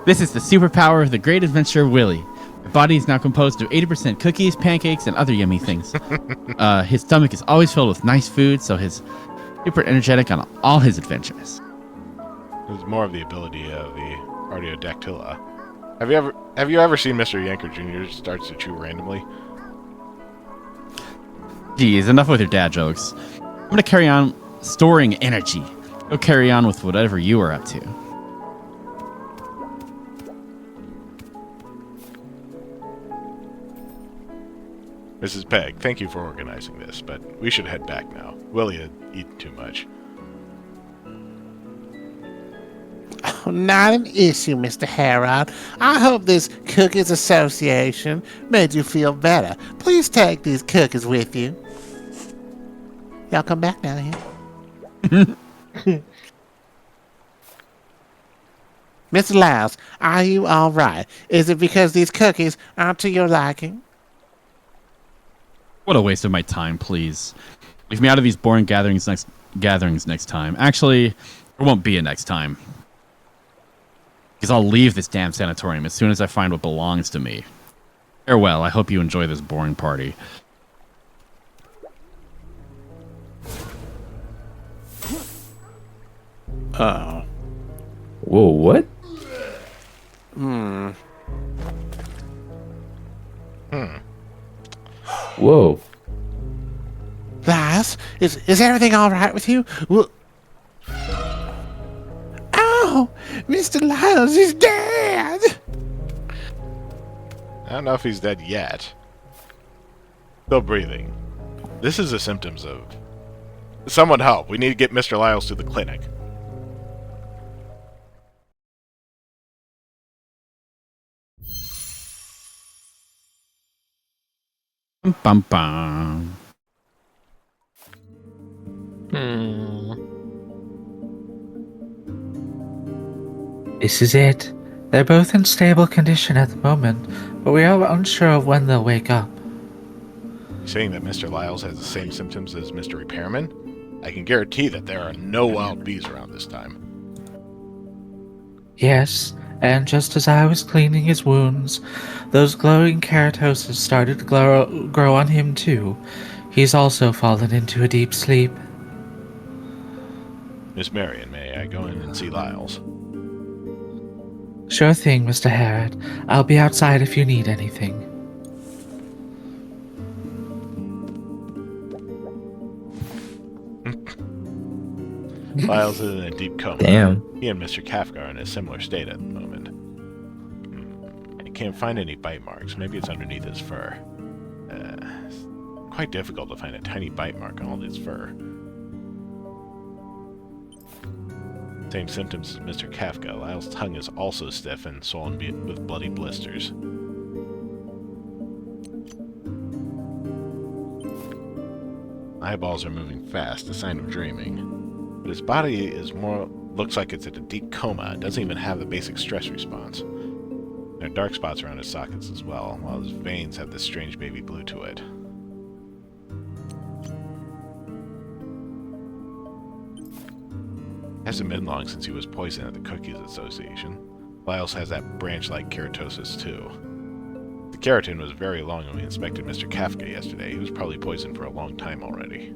This is the superpower of the great adventurer Willie. His body is now composed of 80% cookies, pancakes, and other yummy things. His stomach is always filled with nice food, so he's super energetic on all his adventures. It's more of the ability of the Artiodactyla. Have you ever seen Mr. Yanker Jr. starts to chew randomly? Geez, enough with your dad jokes. I'm gonna carry on storing energy. Go carry on with whatever you are up to. Mrs. Pegg, thank you for organizing this, but we should head back now. Willie had eaten too much. Oh, not an issue, Mr. Harrod. I hope this Cookies Association made you feel better. Please take these cookies with you. Y'all come back down here. Mr. Lyles, are you all right? Is it because these cookies aren't to your liking? What a waste of my time, please. Leave me out of these boring gatherings next time. Actually, there won't be a next time. Because I'll leave this damn sanatorium as soon as I find what belongs to me. Farewell, I hope you enjoy this boring party. Oh. Whoa, what? Whoa. Lyles, is everything all right with you? Oh, Mr. Lyles is dead! I don't know if he's dead yet. Still breathing. This is the symptoms of... Someone help. We need to get Mr. Lyles to the clinic. Bum bum. This is it. They're both in stable condition at the moment, but we are unsure of when they'll wake up. Saying that Mr. Lyles has the same symptoms as Mr. Repairman? I can guarantee that there are no wild bees around this time. Yes, and just as I was cleaning his wounds, those glowing keratoses started to grow on him too. He's also fallen into a deep sleep. Miss Marion, may I go in and see Lyles? Sure thing, Mr. Harrod. I'll be outside if you need anything. Lyles is in a deep coma. Damn. He and Mr. Kafka are in a similar state at the moment. I can't find any bite marks. Maybe it's underneath his fur. It's quite difficult to find a tiny bite mark on all his fur. Same symptoms as Mr. Kafka. Lyle's tongue is also stiff and swollen with bloody blisters. Eyeballs are moving fast, a sign of dreaming. But his body is looks like it's at a deep coma. It doesn't even have the basic stress response. There are dark spots around his sockets as well, while his veins have this strange baby blue to it. It hasn't been long since he was poisoned at the Cookies Association. Lyles has that branch-like keratosis too. The keratin was very long when we inspected Mr. Kafka yesterday. He was probably poisoned for a long time already.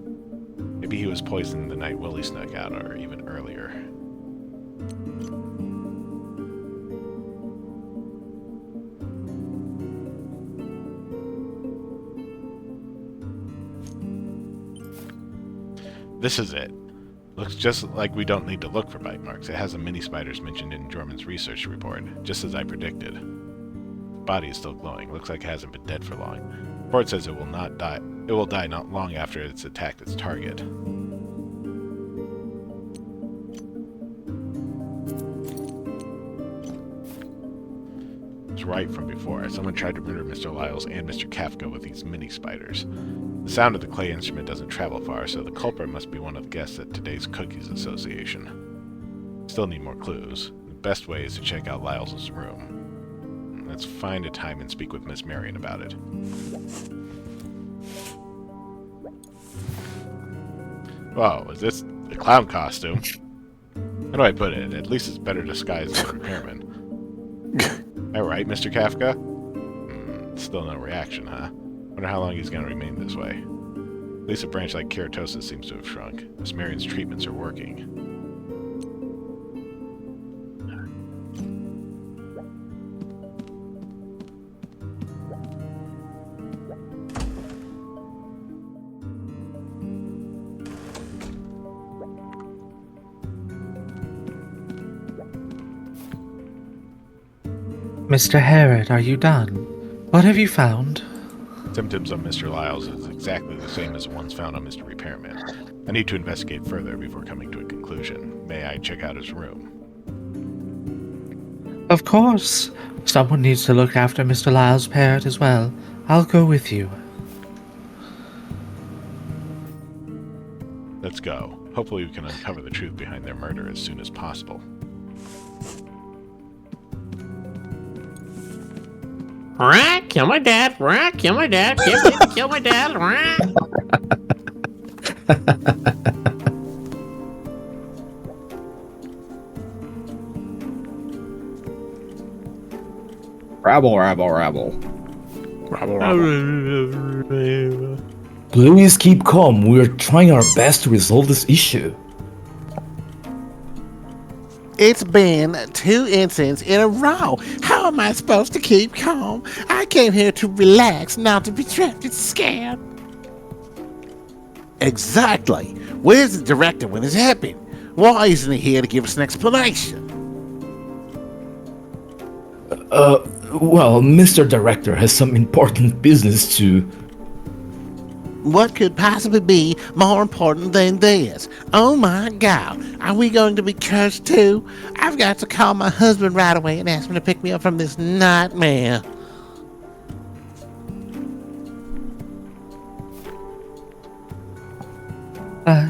Maybe he was poisoned the night Willie snuck out, or even earlier. This is it. Looks just like we don't need to look for bite marks. It has the mini spiders mentioned in Jorman's research report, just as I predicted. The body is still glowing. Looks like it hasn't been dead for long. The report says it will not die. It will die not long after it's attacked its target. It's right from before. Someone tried to murder Mr. Lyles and Mr. Kafka with these mini spiders. The sound of the clay instrument doesn't travel far, so the culprit must be one of the guests at today's Cookies Association. Still need more clues. The best way is to check out Lyles' room. Let's find a time and speak with Miss Marion about it. Whoa, is this a clown costume? How do I put it? At least it's better disguised than repairman. Alright, Mr. Kafka? Still no reaction, huh? Wonder how long he's gonna remain this way. At least a branch like keratosis seems to have shrunk. Miss Marion's treatments are working. Mr. Herod, are you done? What have you found? Symptoms on Mr. Lyles is exactly the same as the ones found on Mr. Repairman. I need to investigate further before coming to a conclusion. May I check out his room? Of course. Someone needs to look after Mr. Lyle's parrot as well. I'll go with you. Let's go. Hopefully we can uncover the truth behind their murder as soon as possible. Right, kill my dad. Right, kill my dad. Kill my dad. Right. Rabble, rabble, rabble. Rabble, rabble. Please keep calm. We're trying our best to resolve this issue. It's been 2 incidents in a row. How am I supposed to keep calm? I came here to relax, not to be trapped and scared. Exactly. Where's the director when this happened? Why isn't he here to give us an explanation? Well, Mr. Director has some important business to... What could possibly be more important than this? Oh my God, are we going to be cursed too? I've got to call my husband right away and ask him to pick me up from this nightmare.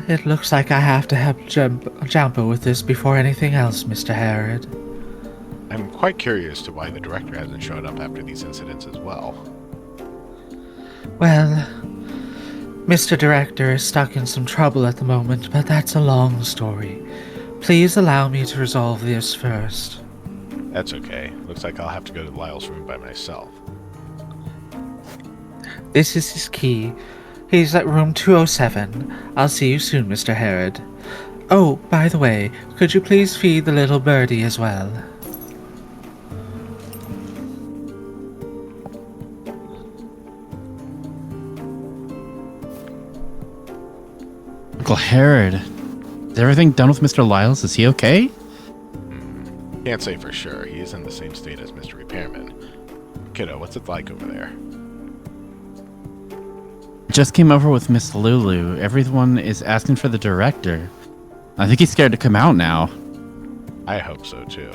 It looks like I have to help Jumbo with this before anything else, Mr. Herod. I'm quite curious to why the director hasn't showed up after these incidents as well. Well, Mr. Director is stuck in some trouble at the moment, but that's a long story. Please allow me to resolve this first. That's okay. Looks like I'll have to go to Lyle's room by myself. This is his key. He's at room 207. I'll see you soon, Mr. Herod. Oh, by the way, could you please feed the little birdie as well? Uncle Herod, is everything done with Mr. Lyles? Is he okay? Can't say for sure. He is in the same state as Mr. Repairman. Kiddo, what's it like over there? Just came over with Miss Lulu. Everyone is asking for the director. I think he's scared to come out now. I hope so too.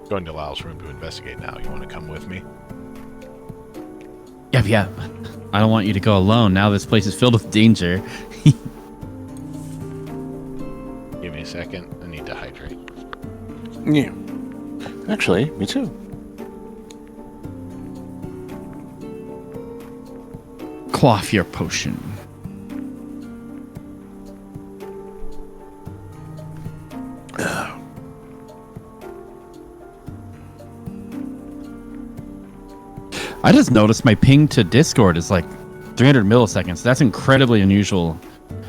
Going to Lyle's room to investigate now. You want to come with me? Yep. I don't want you to go alone. Now this place is filled with danger. Give me a second. I need to hydrate. Yeah. Actually, me too. Quaff your potion. I just noticed my ping to Discord is like 300 milliseconds. That's incredibly unusual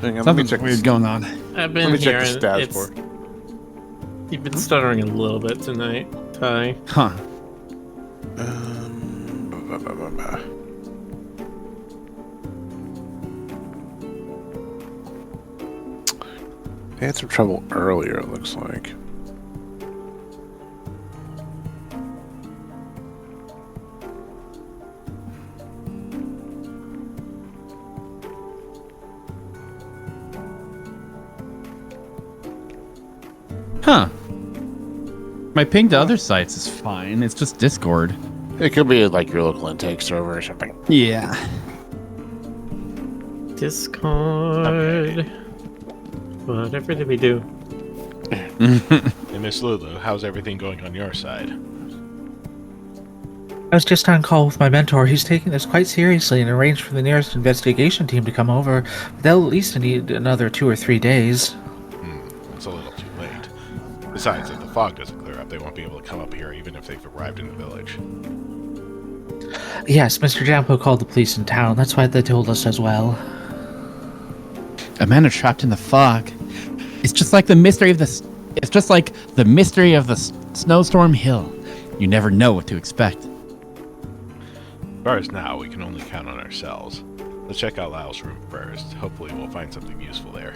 Hang on, let me Something's check weird this. going on. I've Let been me check hearing the stats it's. for it. You've been stuttering a little bit tonight, Ty. Huh. Blah, blah, blah, blah. They had some trouble earlier, it looks like. Huh. My ping to other sites is fine. It's just Discord. It could be like your local intake server or something. Yeah. Discord. Whatever did we do? Hey, Miss Lulu, how's everything going on your side? I was just on call with my mentor. He's taking this quite seriously and arranged for the nearest investigation team to come over. They'll at least need another 2 or 3 days. It's a little too late. Besides, if the fog doesn't clear up, they won't be able to come up here even if they've arrived in the village. Yes, Mr. Jampo called the police in town. That's why they told us as well. A man trapped in the fog. It's just like the mystery of the. It's just like the mystery of the snowstorm hill. You never know what to expect. As far as now, we can only count on ourselves. Let's check out Lyle's room first. Hopefully we'll find something useful there.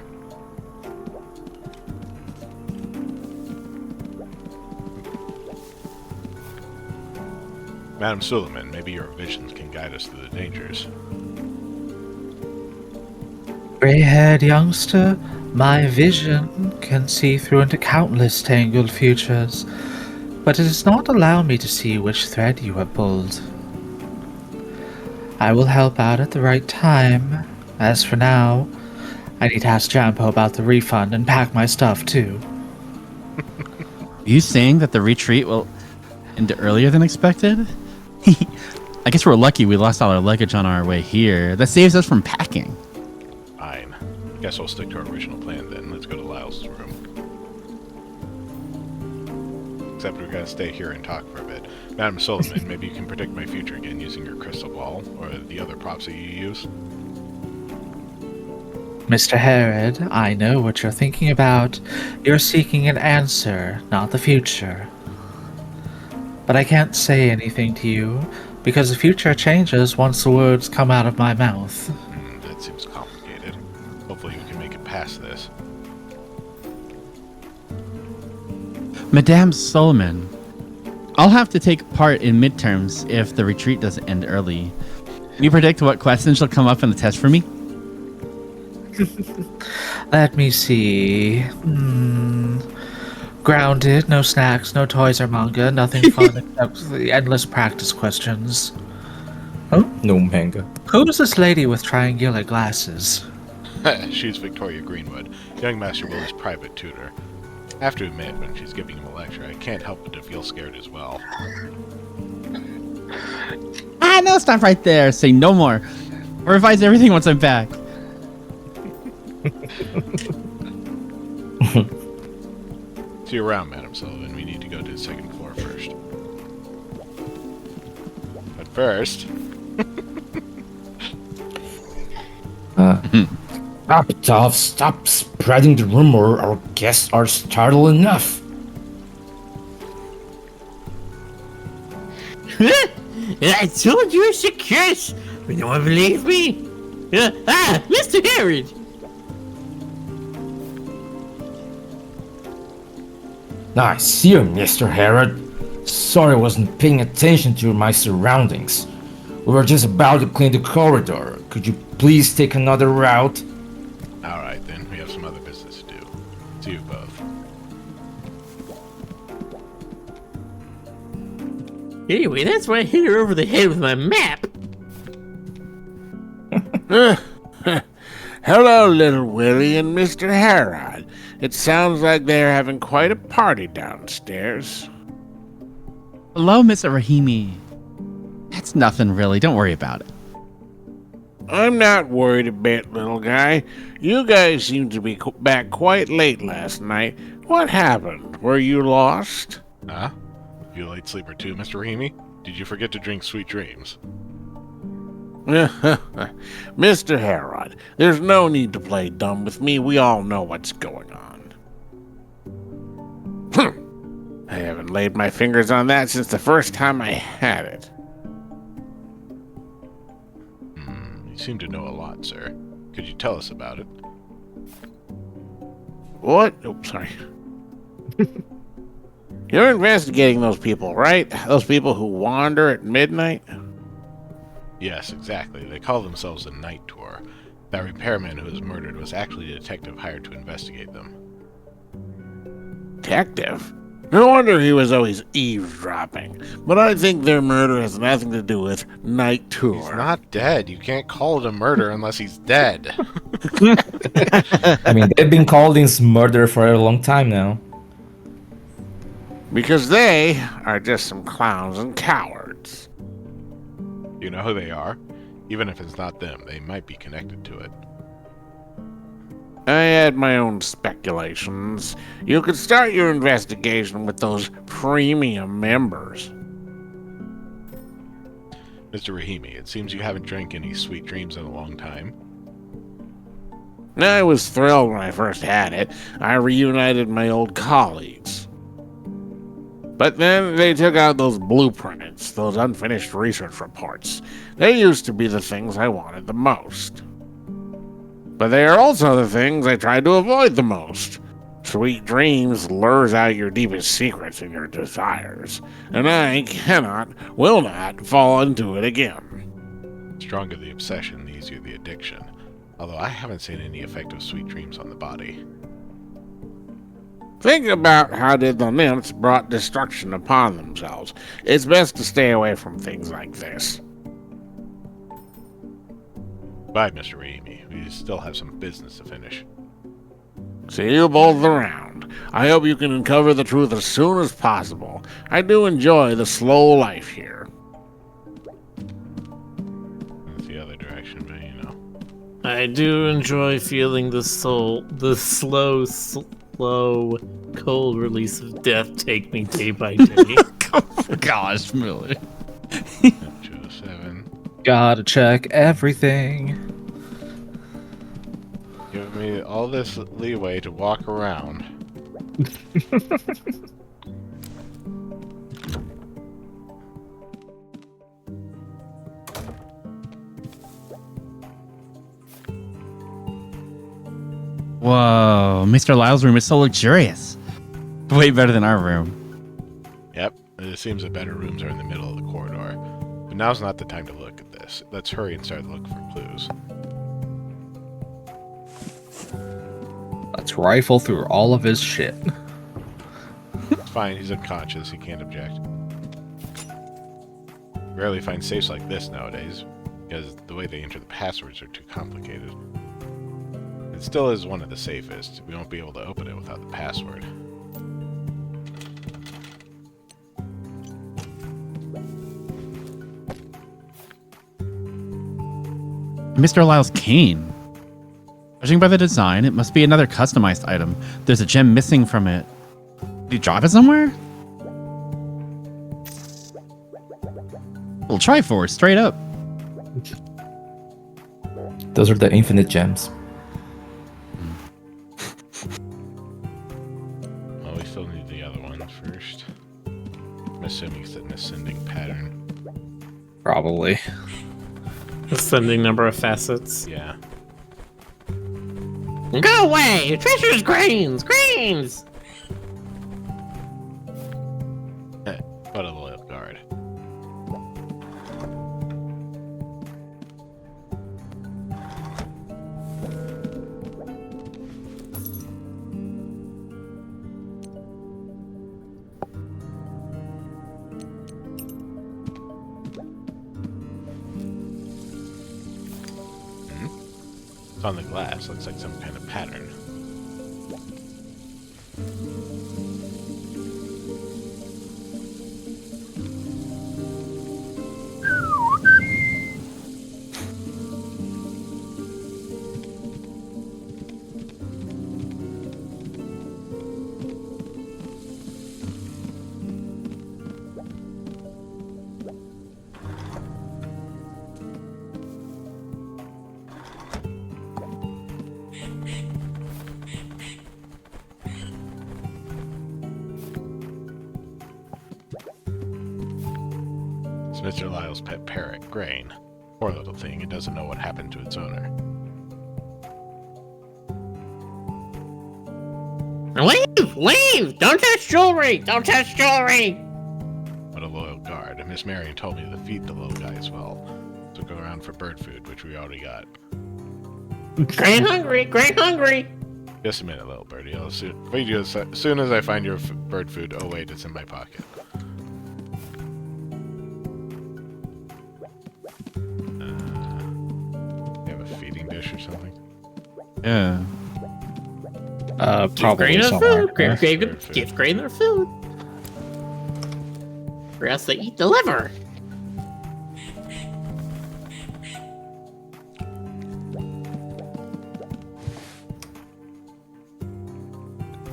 Madam Suleiman, maybe your visions can guide us through the dangers. Gray-haired youngster, my vision can see through into countless tangled futures, but it does not allow me to see which thread you have pulled. I will help out at the right time. As for now, I need to ask Jampo about the refund and pack my stuff too. Are you saying that the retreat will end earlier than expected? I guess we're lucky we lost all our luggage on our way here. That saves us from packing. Fine. Guess we'll stick to our original plan then. Let's go to Lyle's room. Except we're gonna stay here and talk for a bit. Madam Suleiman, maybe you can predict my future again using your crystal ball, or the other props that you use. Mr. Herod, I know what you're thinking about. You're seeking an answer, not the future. But I can't say anything to you, because the future changes once the words come out of my mouth. That seems complicated. Hopefully we can make it past this. Madame Solomon, I'll have to take part in midterms if the retreat doesn't end early. Can you predict what questions will come up in the test for me? Let me see. Grounded, no snacks, no toys or manga, nothing fun except the endless practice questions. No manga. Who is this lady with triangular glasses? She's Victoria Greenwood, young Master Will's private tutor. I have to admit, when she's giving him a lecture, I can't help but to feel scared as well. No, stop right there. Say no more. I'll revise everything once I'm back. See you around, Madam Sullivan. We need to go to the second floor first. But first... Apatow, stop spreading the rumor. Our guests are startled enough. I told you it's a curse, but no one believed me. Mr. Herod. I see you, Mr. Herod. Sorry I wasn't paying attention to my surroundings. We were just about to clean the corridor. Could you please take another route? Alright then, we have some other business to do. See you both. Anyway, that's why I hit her over the head with my map. Hello, little Willie and Mr. Herod. It sounds like they're having quite a party downstairs. Hello, Mr. Rahimi. That's nothing really. Don't worry about it. I'm not worried a bit, little guy. You guys seem to be back quite late last night. What happened? Were you lost? Huh? You a late sleeper too, Mr. Rahimi? Did you forget to drink sweet dreams? Mr. Herod, there's no need to play dumb with me. We all know what's going on. I haven't laid my fingers on that since the first time I had it. You seem to know a lot, sir. Could you tell us about it? What? Oh, sorry. You're investigating those people, right? Those people who wander at midnight? Yes, exactly. They call themselves a night tour. That repairman who was murdered was actually a detective hired to investigate them. Detective? No wonder he was always eavesdropping. But I think their murder has nothing to do with night tour. He's not dead. You can't call it a murder unless he's dead. I mean, they've been calling this murder for a long time now. Because they are just some clowns and cowards. You know who they are? Even if it's not them, they might be connected to it. I had my own speculations. You could start your investigation with those premium members. Mr. Rahimi, it seems you haven't drank any sweet dreams in a long time. I was thrilled when I first had it. I reunited my old colleagues. But then they took out those blueprints, those unfinished research reports. They used to be the things I wanted the most. But they are also the things I tried to avoid the most. Sweet dreams lures out your deepest secrets and your desires, and I cannot, will not fall into it again. The stronger the obsession, the easier the addiction. Although I haven't seen any effect of sweet dreams on the body. Think about how did the nymphs brought destruction upon themselves. It's best to stay away from things like this. Bye, Mr. Rahimi. We still have some business to finish. See you both around. I hope you can uncover the truth as soon as possible. I do enjoy the slow life here. That's the other direction, but you know. I do enjoy feeling the slow, cold release of death take me day by day. Gosh, Miller. 207. Gotta check everything. Give me all this leeway to walk around. Whoa, Mr. Lyle's room is so luxurious. Way better than our room. Yep, it seems the better rooms are in the middle of the corridor. But now's not the time to look at this. Let's hurry and start looking for clues. Let's rifle through all of his shit. It's fine, he's unconscious, he can't object. Rarely find safes like this nowadays, because the way they enter the passwords are too complicated. It still is one of the safest. We won't be able to open it without the password. Mr. Lyle's cane. Judging by the design, it must be another customized item. There's a gem missing from it. Did he drop it somewhere? We'll try for straight up. Those are the infinite gems. Well, we still need the other one first. I'm assuming it's an ascending pattern. Probably. Ascending number of facets. Yeah. Go away! Treasure's grains! Grains! What a loyal guard. It's on the glass. Looks like some kind of pattern. It's Mr. Lyle's pet parrot, Grain. Poor little thing, it doesn't know what happened to its owner. Leave! Leave! Don't touch jewelry! Don't touch jewelry! What a loyal guard. And Miss Marion told me to feed the little guy as well. So go around for bird food, which we already got. Grain hungry! Grain hungry! Just a minute, little birdie. I'll feed you as soon as I find your bird food. Oh wait, it's in my pocket. You have a feeding dish or something? Yeah. Probably Grain their somewhere. food! Give Grain their food! Or else they eat the liver!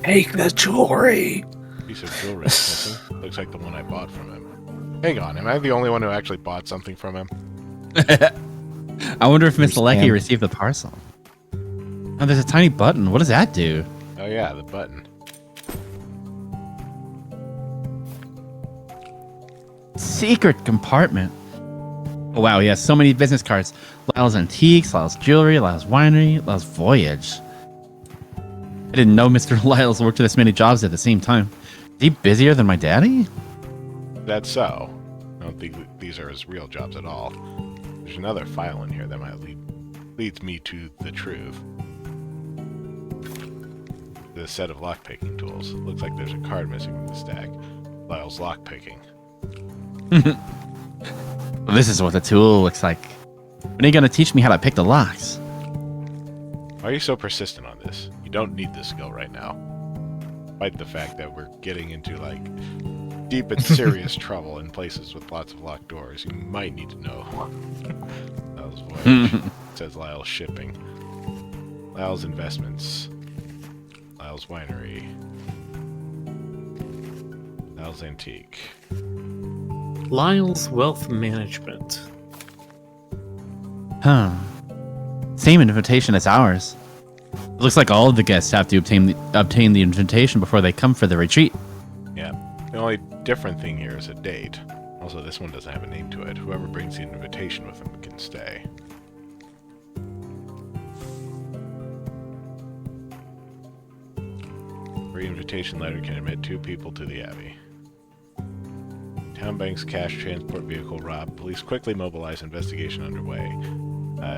Take the jewelry. Piece of jewelry missing. Looks like the one I bought from him. Hang on, am I the only one who actually bought something from him? I wonder if Miss Lecky Understand. received the parcel. Oh, there's a tiny button. What does that do? Oh yeah, the button. Secret compartment. Oh wow, he has so many business cards. Lyle's Antiques, Lyle's Jewelry, Lyle's Winery, Lyle's Voyage. I didn't know Mr. Lyle's worked this many jobs at the same time. Is he busier than my daddy? That's so. I don't think these are his real jobs at all. There's another file in here that might leads me to the truth. The set of lockpicking tools. Looks like there's a card missing from the stack. Lyle's lockpicking. Well, this is what the tool looks like. When are you gonna teach me how to pick the locks? Why are you so persistent on this? You don't need this skill right now. Despite the fact that we're getting into, like, deep and serious trouble in places with lots of locked doors, you might need to know. Lyle's Voyage. It says Lyle's Shipping. Lyle's Investments. Lyle's Winery. Lyle's Antique. Lyle's Wealth Management. Huh. Same invitation as ours. It looks like all of the guests have to obtain the invitation before they come for the retreat. Yeah. The only different thing here is a date. Also, this one doesn't have a name to it. Whoever brings the invitation with them can stay. Free invitation letter can admit 2 people to the Abbey. Town Bank's cash transport vehicle robbed. Police quickly mobilize. Investigation underway.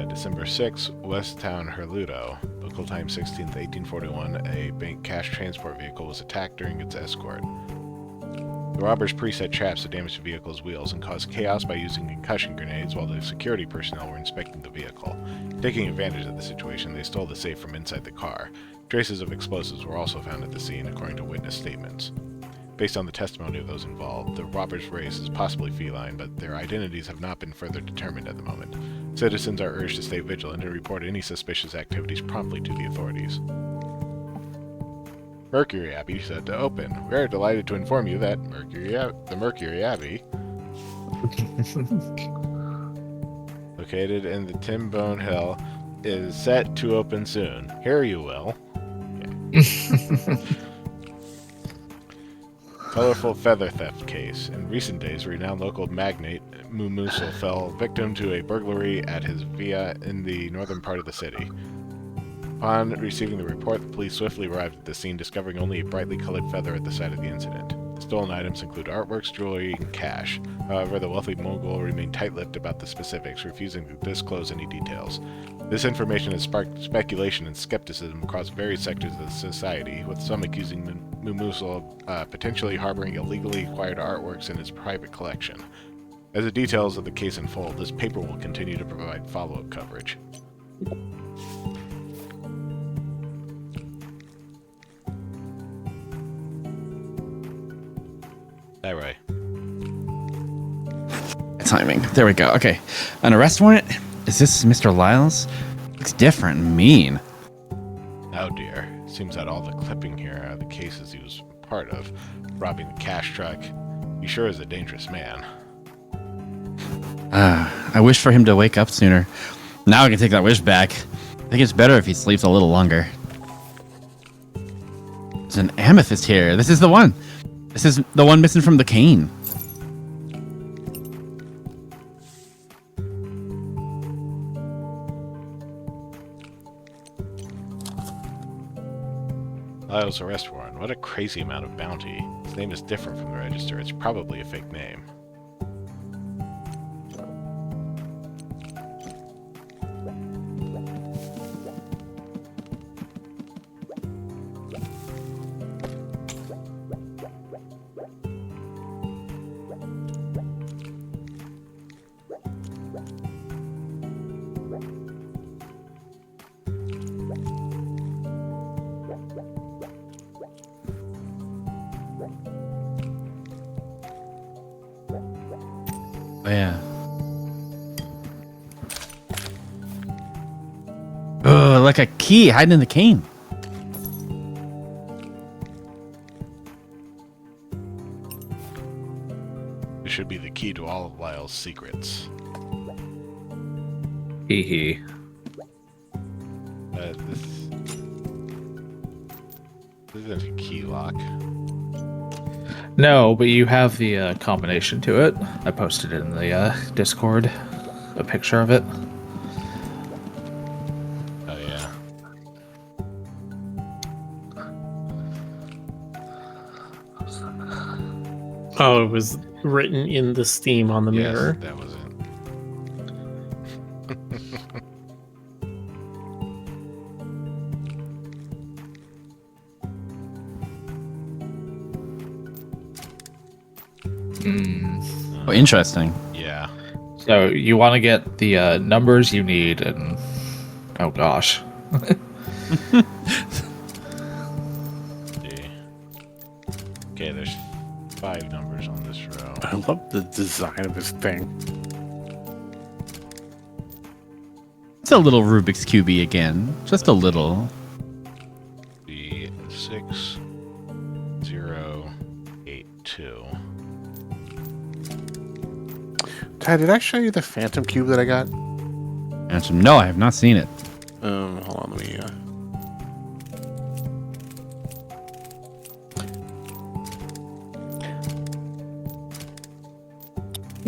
December 6, West Town, Herludo. Local time 16th, 1841. A bank cash transport vehicle was attacked during its escort. The robbers preset traps to damage the vehicle's wheels and caused chaos by using concussion grenades while the security personnel were inspecting the vehicle. Taking advantage of the situation, they stole the safe from inside the car. Traces of explosives were also found at the scene, according to witness statements. Based on the testimony of those involved, the robbers' race is possibly feline, but their identities have not been further determined at the moment. Citizens are urged to stay vigilant and report any suspicious activities promptly to the authorities. Mercury Abbey set to open. We are delighted to inform you that the Mercury Abbey, located in the Timbone Hill, is set to open soon. Here you will. Okay. Colorful feather theft case. In recent days, renowned local magnate Mumusul fell victim to a burglary at his villa in the northern part of the city. Upon receiving the report, the police swiftly arrived at the scene, discovering only a brightly colored feather at the site of the incident. The stolen items include artworks, jewelry, and cash. However, the wealthy Mongol remained tight-lipped about the specifics, refusing to disclose any details. This information has sparked speculation and skepticism across various sectors of the society, with some accusing Mumusul of potentially harboring illegally acquired artworks in his private collection. As the details of the case unfold, this paper will continue to provide follow-up coverage. Hi, Ray. Timing. There we go. Okay. An arrest warrant? Is this Mr. Lyle's? Looks different and mean. Oh dear. Seems that all the clipping here are the cases he was part of. Robbing the cash truck. He sure is a dangerous man. I wish for him to wake up sooner. Now I can take that wish back. I think it's better if he sleeps a little longer. There's an amethyst here. This is the one. This is the one missing from the cane. Lyle's arrest warrant. What a crazy amount of bounty. His name is different from the register. It's probably a fake name. Oh, yeah. Oh, like a key hiding in the cane. This should be the key to all of Lyle's secrets. Hee hee. This isn't a key lock. No, but you have the combination to it. I posted it in the Discord, a picture of it. Oh, yeah. Oh, it was written in the Steam on the Yes, mirror. that was it. Oh, interesting. Yeah. So you want to get the numbers you need, and oh gosh, See. Okay, there's 5 numbers on this row. I love the design of this thing. It's a little Rubik's Cube again. Just a little. The 6082. Ty, did I show you the Phantom Cube that I got? Answer, no, I have not seen it. Hold on, let me.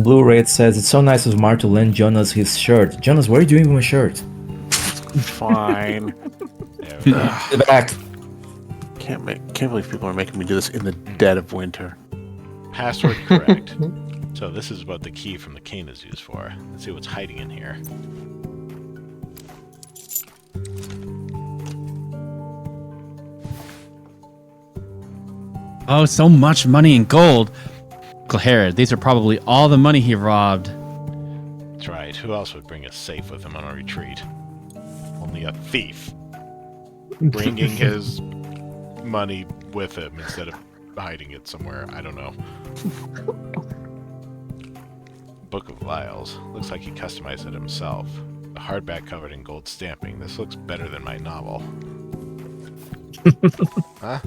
Blue Red says it's so nice of Mark to lend Jonas his shirt. Jonas, what are you doing with my shirt? Fine. There we go. The back. Can't believe people are making me do this in the dead of winter. Password correct. So this is what the key from the cane is used for. Let's see what's hiding in here. Oh, so much money in gold. Uncle Herod, these are probably all the money he robbed. That's right. Who else would bring a safe with him on a retreat? Only a thief. Bringing his money with him instead of hiding it somewhere. I don't know. Book of Lyle's. Looks like he customized it himself. A hardback covered in gold stamping. This looks better than my novel. Huh?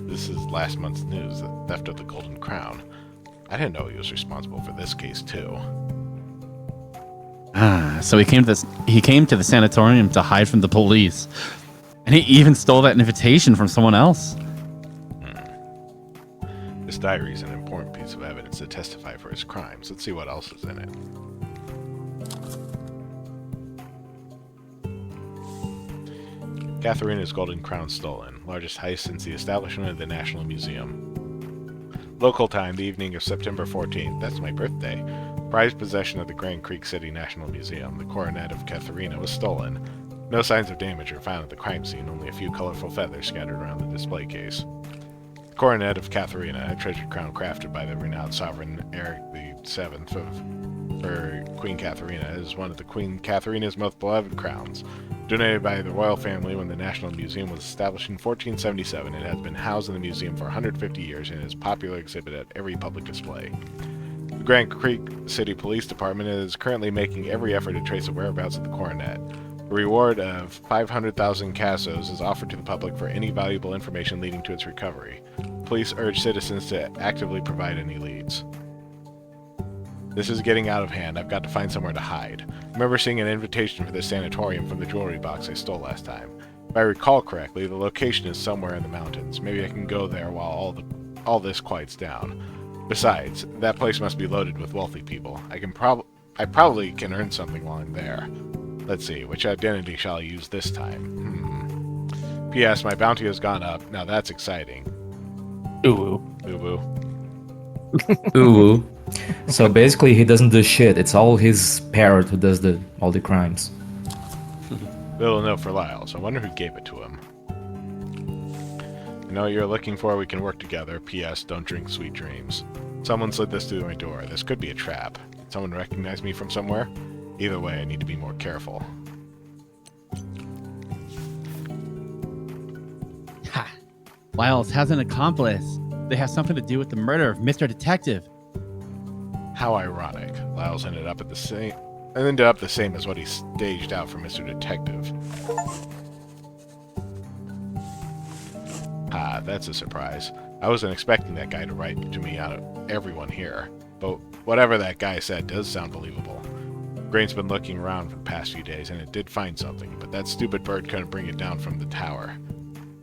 This is last month's news. The theft of the Golden Crown. I didn't know he was responsible for this case too. Ah, so he came to the sanatorium to hide from the police. And he even stole that invitation from someone else. This diary is an important piece of evidence to testify for his crimes. Let's see what else is in it. Katharina's Golden Crown stolen. Largest heist since the establishment of the National Museum. Local time, the evening of September 14th. That's my birthday. Prized possession of the Grand Creek City National Museum. The coronet of Katharina was stolen. No signs of damage were found at the crime scene, only a few colorful feathers scattered around the display case. The coronet of Katharina, a treasured crown crafted by the renowned sovereign Eric VII for Queen Katharina, is one of the Queen Katharina's most beloved crowns. Donated by the royal family when the National Museum was established in 1477, it has been housed in the museum for 150 years and is a popular exhibit at every public display. The Grand Creek City Police Department is currently making every effort to trace the whereabouts of the coronet. A reward of 500,000 casos is offered to the public for any valuable information leading to its recovery. Police urge citizens to actively provide any leads. This is getting out of hand. I've got to find somewhere to hide. I remember seeing an invitation for the sanatorium from the jewelry box I stole last time. If I recall correctly, the location is somewhere in the mountains. Maybe I can go there while all this quiets down. Besides, that place must be loaded with wealthy people. I probably can earn something while I'm there. Let's see, which identity shall I use this time? P.S. My bounty has gone up. Now that's exciting. Ooh. Boo-boo. Ooh. So basically, he doesn't do shit. It's all his parrot who does all the crimes. Little note for Lyles. I wonder who gave it to him. I know what you're looking for. We can work together. P.S. Don't drink sweet dreams. Someone slid this through my door. This could be a trap. Did someone recognize me from somewhere? Either way, I need to be more careful. Ha! Lyles has an accomplice. They have something to do with the murder of Mr. Detective. How ironic. Lyles ended up the same as what he staged out for Mr. Detective. Ah, that's a surprise. I wasn't expecting that guy to write to me out of everyone here, but whatever that guy said does sound believable. Grain's been looking around for the past few days, and it did find something, but that stupid bird couldn't bring it down from the tower.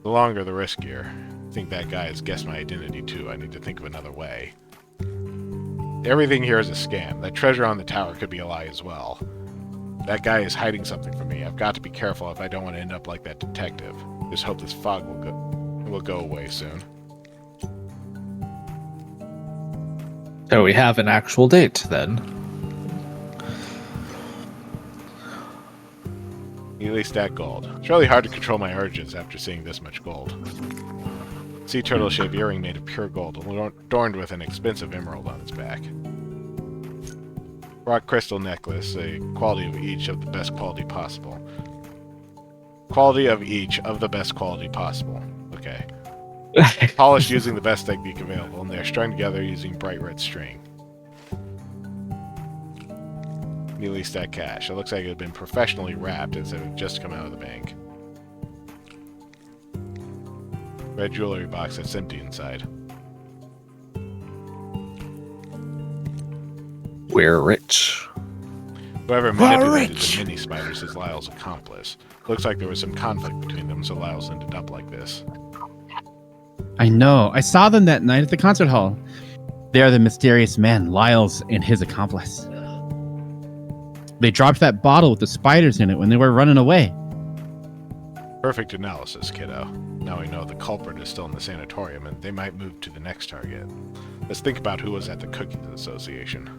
The longer, the riskier. I think that guy has guessed my identity too. I need to think of another way. Everything here is a scam. That treasure on the tower could be a lie as well. That guy is hiding something from me. I've got to be careful if I don't want to end up like that detective. Just hope this fog will go away soon. So we have an actual date then. Neatly stacked gold. It's really hard to control my urges after seeing this much gold. Sea turtle shaped earring made of pure gold, adorned with an expensive emerald on its back. Rock crystal necklace, a quality of each of the best quality possible. Quality of each of the best quality possible. Okay. Polished using the best technique available, and they're strung together using bright red string. Neatly stacked cash. It looks like it had been professionally wrapped as if it had just come out of the bank. Red jewelry box that's empty inside. We're rich. Whoever manipulated the mini spiders is Lyle's accomplice. Looks like there was some conflict between them, so Lyle's ended up like this. I know. I saw them that night at the concert hall. They are the mysterious man, Lyles, and his accomplice. They dropped that bottle with the spiders in it when they were running away. Perfect analysis, kiddo. Now we know the culprit is still in the sanatorium, and they might move to the next target. Let's think about who was at the Cookies Association.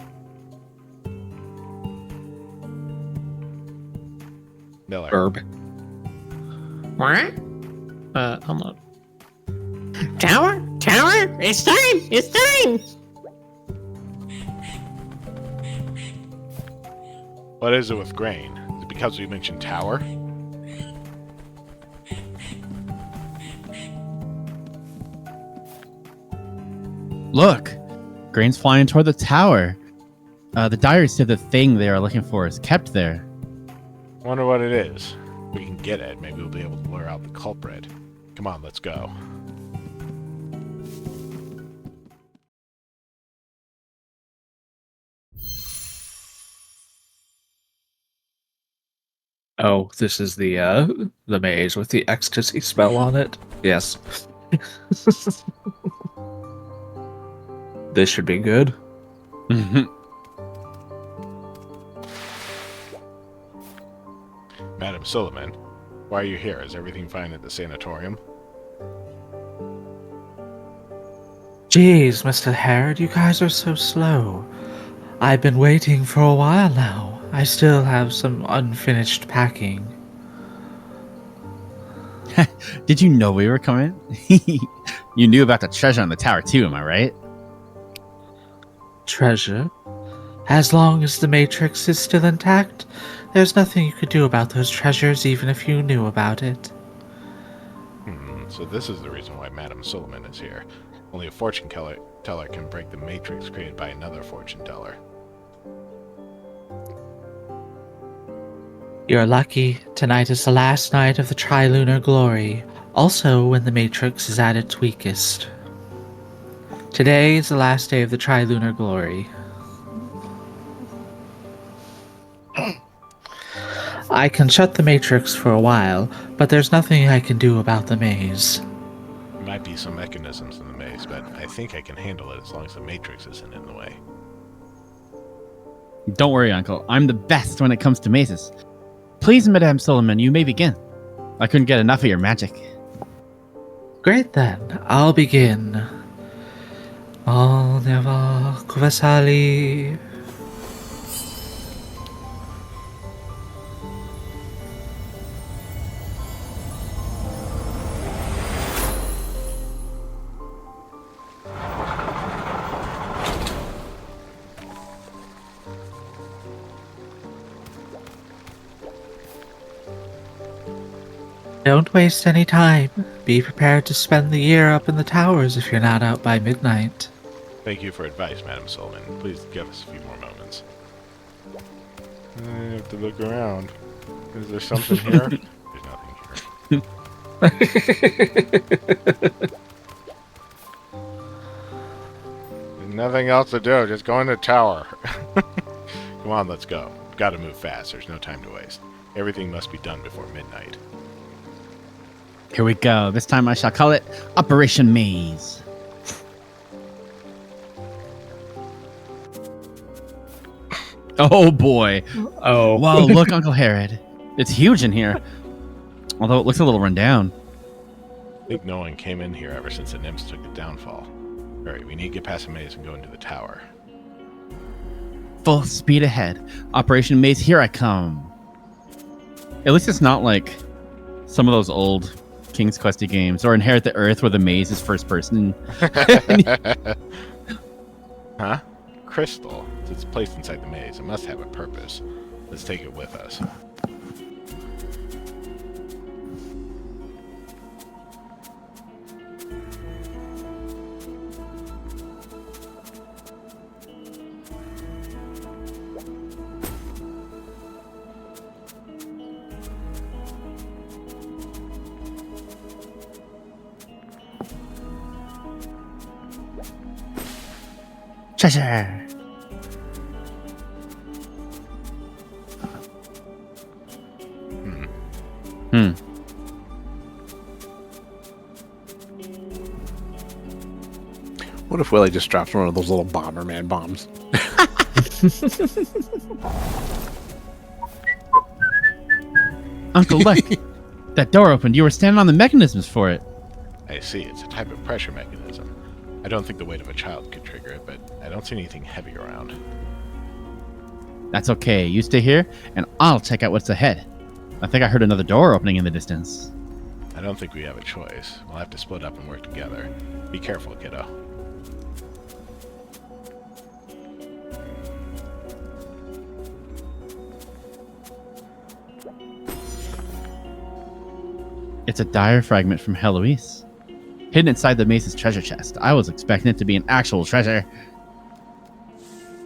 Miller. Herb. What? Hold on. Tower? Tower? It's time! It's time! What is it with Grain? Is it because we mentioned tower? Look, Grain's flying toward the tower. The diary said the thing they are looking for is kept there. Wonder what it is. If we can get it, maybe we'll be able to lure out the culprit. Come on, let's go. Oh, this is the maze with the ecstasy spell on it. Yes. This should be good. Madam Suleiman, why are you here? Is everything fine at the sanatorium? Jeez, Mr. Harrod, you guys are so slow. I've been waiting for a while now. I still have some unfinished packing. Did you know we were coming? You knew about the treasure on the tower too, am I right? Treasure? As long as the Matrix is still intact, there's nothing you could do about those treasures even if you knew about it. So this is the reason why Madam Suleiman is here. Only a fortune teller can break the matrix created by another fortune teller. You're lucky. Tonight is the last night of the Trilunar Glory, also when the Matrix is at its weakest. Today is the last day of the Trilunar Glory. I can shut the Matrix for a while, but there's nothing I can do about the maze. There might be some mechanisms in the maze, but I think I can handle it as long as the matrix isn't in the way. Don't worry, Uncle. I'm the best when it comes to mazes. Please, Madame Suleiman, you may begin. I couldn't get enough of your magic. Great then, I'll begin. All never Kvasali. Don't waste any time. Be prepared to spend the year up in the towers if you're not out by midnight. Thank you for advice, Madam Solomon. Please give us a few more moments. I have to look around. Is there something here? There's nothing here. There's nothing else to do. Just go in the tower. Come on, let's go. Gotta move fast. There's no time to waste. Everything must be done before midnight. Here we go. This time I shall call it Operation Maze. Oh boy. Oh. Whoa, look, Uncle Herod. It's huge in here. Although it looks a little run down. I think no one came in here ever since the nymphs took the downfall. Alright, we need to get past the maze and go into the tower. Full speed ahead. Operation Maze, here I come. At least it's not like some of those old King's Questy games or Inherit the Earth where the maze is first person. Huh? Crystal. It's placed inside the maze. It must have a purpose. Let's take it with us. Treasure. What if Willie just drops one of those little Bomberman bombs? Uncle, look. That door opened. You were standing on the mechanisms for it. I see. It's a type of pressure mechanism. I don't think the weight of a child could trigger it, but I don't see anything heavy around. That's okay. You stay here, and I'll check out what's ahead. I think I heard another door opening in the distance. I don't think we have a choice. We'll have to split up and work together. Be careful, kiddo. It's a dire fragment from Heloise. Hidden inside the maze's treasure chest. I was expecting it to be an actual treasure.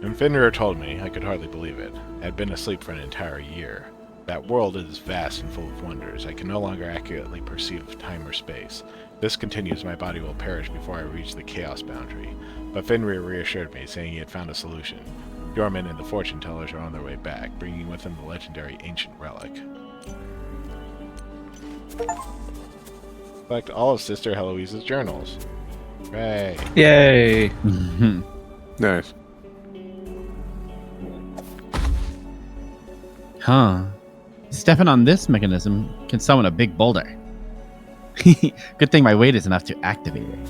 When Fenrir told me, I could hardly believe it. I had been asleep for an entire year. That world is vast and full of wonders. I can no longer accurately perceive time or space. If this continues, my body will perish before I reach the chaos boundary. But Fenrir reassured me, saying he had found a solution. Bjorman and the fortune tellers are on their way back, bringing with them the legendary ancient relic. Collect all of Sister Heloise's journals. Hooray! Yay! Nice. Huh. Stepping on this mechanism can summon a big boulder. Good thing my weight is enough to activate it.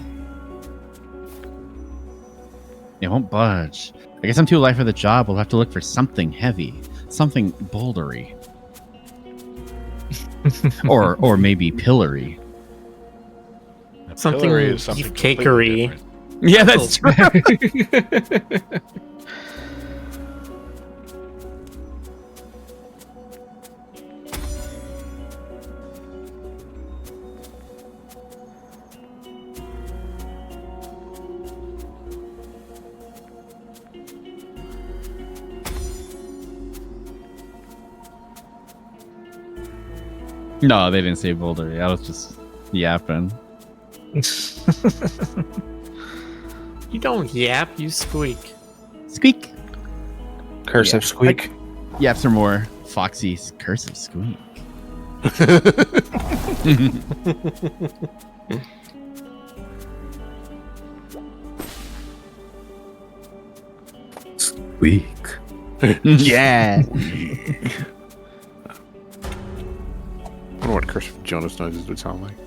It won't budge. I guess I'm too light for the job. We'll have to look for something heavy. Something bouldery. or maybe pillory. Something Pillory is something completely cakery. different. Yeah, that's true. No, they didn't say bouldery. I was just yapping. You don't yap, you squeak. Squeak. Cursive squeak. Yaps are more foxy, cursive squeak. Squeak. Yeah. I wonder what cursive Jonas noises would sound like.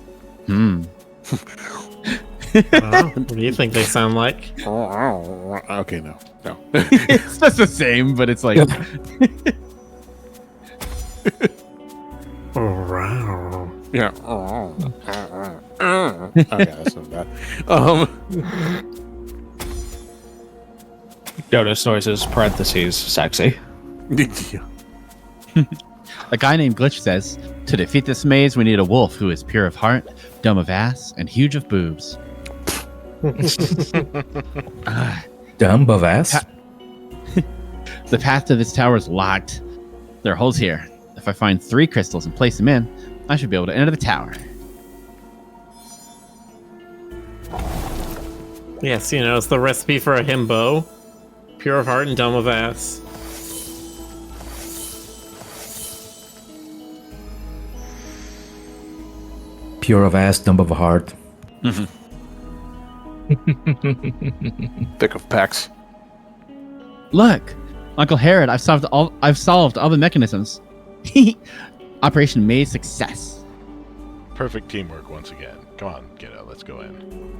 What do you think they sound like? Okay, no. It's just the same, but it's like Yeah. Okay, that's not bad. Notice noises, parentheses, sexy. a guy named Glitch says, to defeat this maze, we need a wolf who is pure of heart, dumb of ass, and huge of boobs. Dumb of ass? The path to this tower is locked. There are holes here. If I find 3 crystals and place them in, I should be able to enter the tower. Yes, it's the recipe for a himbo. Pure of heart and dumb of ass. Pure of ass, dumb of heart. Thick of pecs. Look, Uncle Herod, I've solved all the mechanisms. Operation Maze success. Perfect teamwork once again. Come on, kiddo, let's go in.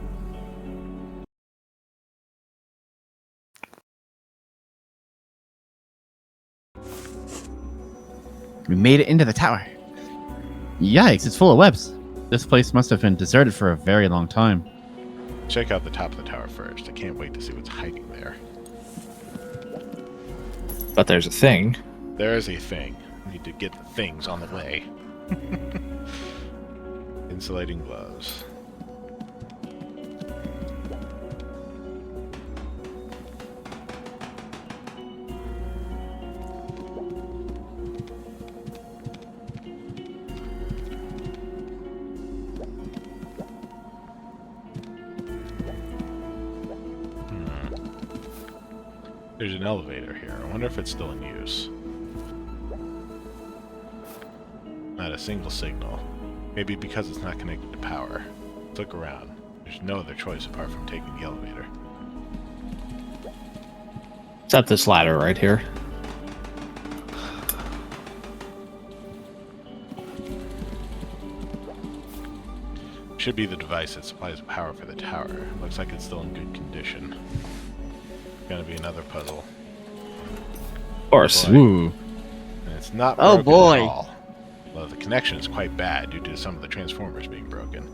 We made it into the tower. Yikes, it's full of webs. This place must have been deserted for a very long time. Check out the top of the tower first. I can't wait to see what's hiding there. But there's a thing. There is a thing. We need to get the things on the way. Insulating gloves. There's an elevator here. I wonder if it's still in use. Not a single signal. Maybe because it's not connected to power. Let's look around. There's no other choice apart from taking the elevator. It's up this ladder right here. Should be the device that supplies power for the tower. Looks like it's still in good condition. Gonna be another puzzle. Of course. Ooh. And it's not Oh, broken boy. at all. Well, the connection is quite bad due to some of the transformers being broken.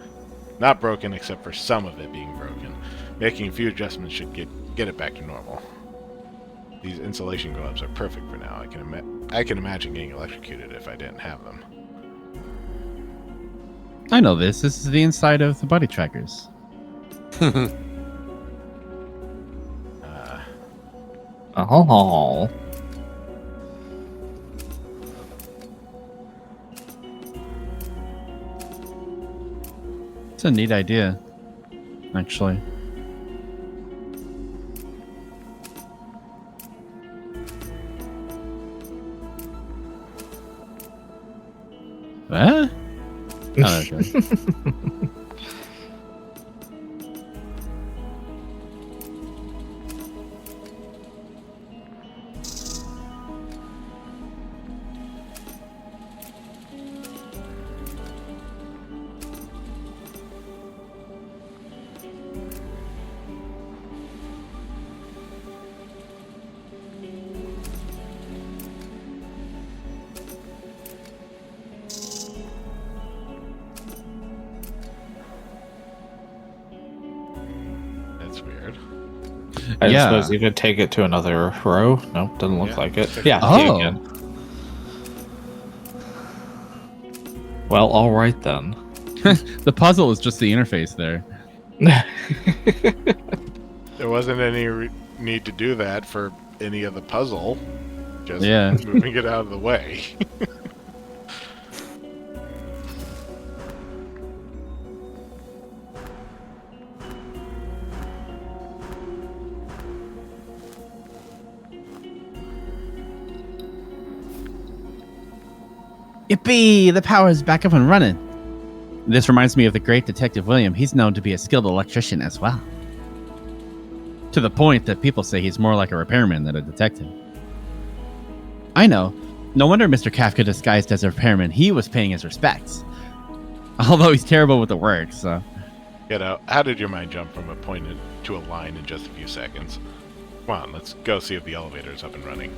Not broken except for some of it being broken. Making a few adjustments should get it back to normal. These insulation gloves are perfect for now. I can imagine getting electrocuted if I didn't have them. I know this. This is the inside of the body trackers. Oh. It's a neat idea, actually. What? Oh, okay. That's weird. I Yeah. suppose you could take it to another row. No, doesn't look Yeah. like it. Yeah. Oh. You can. Well, all right then. The puzzle is just the interface there. There wasn't any need to do that for any of the puzzle. Just Yeah. moving it out of the way. Yippee! The power is back up and running. This reminds me of the great Detective William. He's known to be a skilled electrician as well. To the point that people say he's more like a repairman than a detective. I know. No wonder Mr. Kafka disguised as a repairman. He was paying his respects. Although he's terrible with the work, so... How did your mind jump from a point to a line in just a few seconds? Come on, let's go see if the elevator is up and running.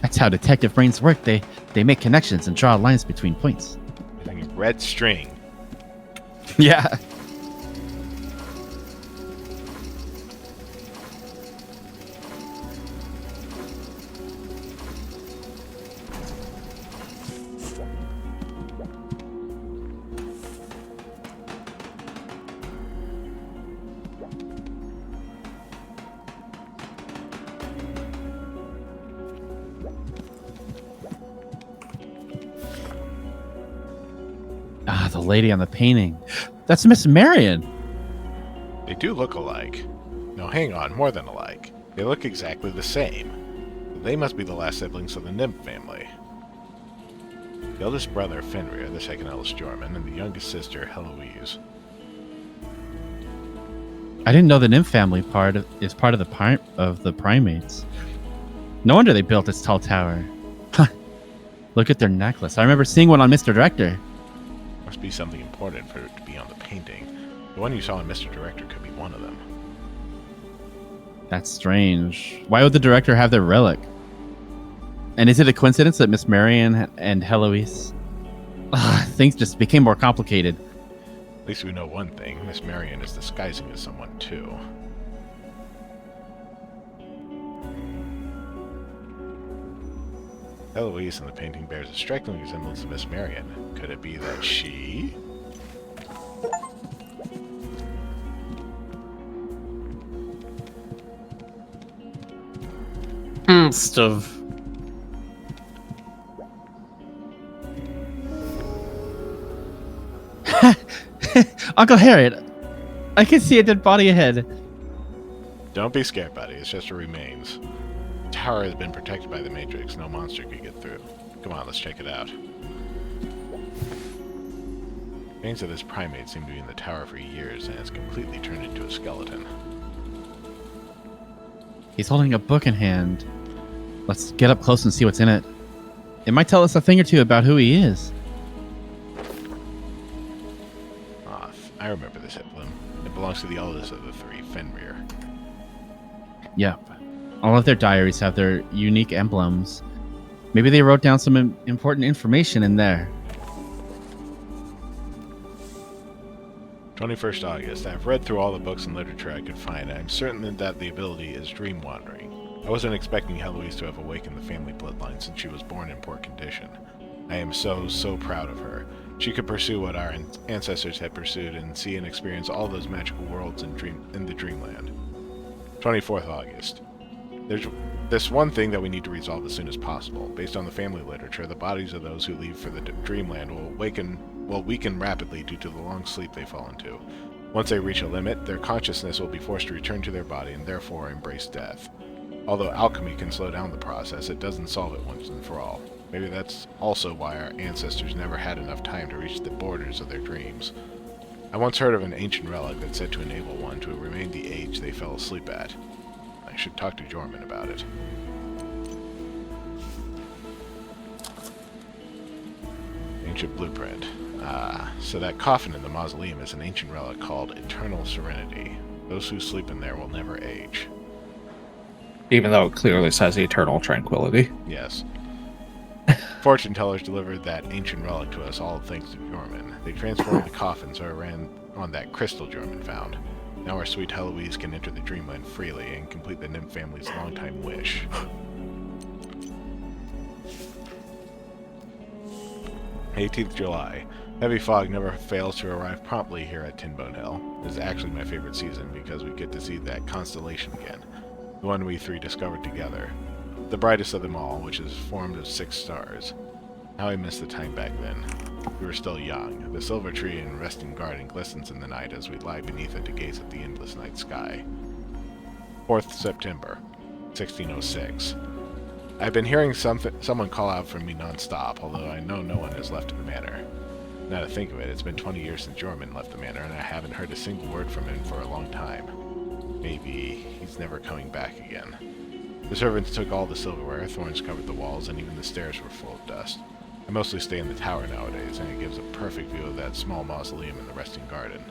That's how detective brains work. They make connections and draw lines between points. Red string. Yeah. Ah, the lady on the painting. That's Miss Marion. They do look alike. No, hang on, more than alike. They look exactly the same. They must be the last siblings of the Nymph family. The eldest brother, Fenrir, the second eldest Jorman, and the youngest sister, Heloise. I didn't know the Nymph family is part of the primates. No wonder they built this tall tower. Look at their necklace. I remember seeing one on Mr. Director. Must be something important for it to be on the painting. The one you saw in Mr. Director could be one of them. That's strange. Why would the director have their relic? And is it a coincidence that Miss Marion and Heloise? Things just became more complicated. At least we know one thing. Miss Marion is disguising as someone, too. Heloise in the painting bears a striking resemblance to Miss Marion. Could it be that she... Stuff. Uncle Harriet, I can see a dead body ahead. Don't be scared, buddy. It's just a remains. The tower has been protected by the Matrix. No monster could get through. Come on, let's check it out. Remains of this primate seem to be in the tower for years, and it's completely turned into a skeleton. He's holding a book in hand. Let's get up close and see what's in it. It might tell us a thing or two about who he is. Ah, I remember this emblem. It belongs to the eldest of the three, Fenrir. Yep. All of their diaries have their unique emblems. Maybe they wrote down some important information in there. 21st August. I've read through all the books and literature I could find, and I'm certain that the ability is dream wandering. I wasn't expecting Heloise to have awakened the family bloodline since she was born in poor condition. I am so proud of her. She could pursue what our ancestors had pursued and see and experience all those magical worlds in the dreamland. 24th August. There's this one thing that we need to resolve as soon as possible. Based on the family literature, the bodies of those who leave for the dreamland will weaken rapidly due to the long sleep they fall into. Once they reach a limit, their consciousness will be forced to return to their body and therefore embrace death. Although alchemy can slow down the process, it doesn't solve it once and for all. Maybe that's also why our ancestors never had enough time to reach the borders of their dreams. I once heard of an ancient relic that said to enable one to remain the age they fell asleep at. I should talk to Jorman about it. Ancient blueprint. So that coffin in the mausoleum is an ancient relic called Eternal Serenity. Those who sleep in there will never age. Even though it clearly says eternal tranquility. Yes. Fortune tellers delivered that ancient relic to us, all thanks to Jorman. They transformed the coffin so it ran on that crystal Jorman found. Now our sweet Heloise can enter the dreamland freely and complete the Nymph family's longtime wish. 18th July. Heavy fog never fails to arrive promptly here at Tinbone Hill. This is actually my favorite season because we get to see that constellation again. The one we three discovered together. The brightest of them all, which is formed of 6 stars. How I miss the time back then. We were still young. The silver tree and resting garden glistens in the night as we lie beneath it to gaze at the endless night sky. 4th September, 1606. I've been hearing someone call out for me non-stop, although I know no one has left the manor. Now to think of it, it's been 20 years since Jorman left the manor, and I haven't heard a single word from him for a long time. Maybe he's never coming back again. The servants took all the silverware, thorns covered the walls, and even the stairs were full of dust. I mostly stay in the tower nowadays, and it gives a perfect view of that small mausoleum in the resting garden.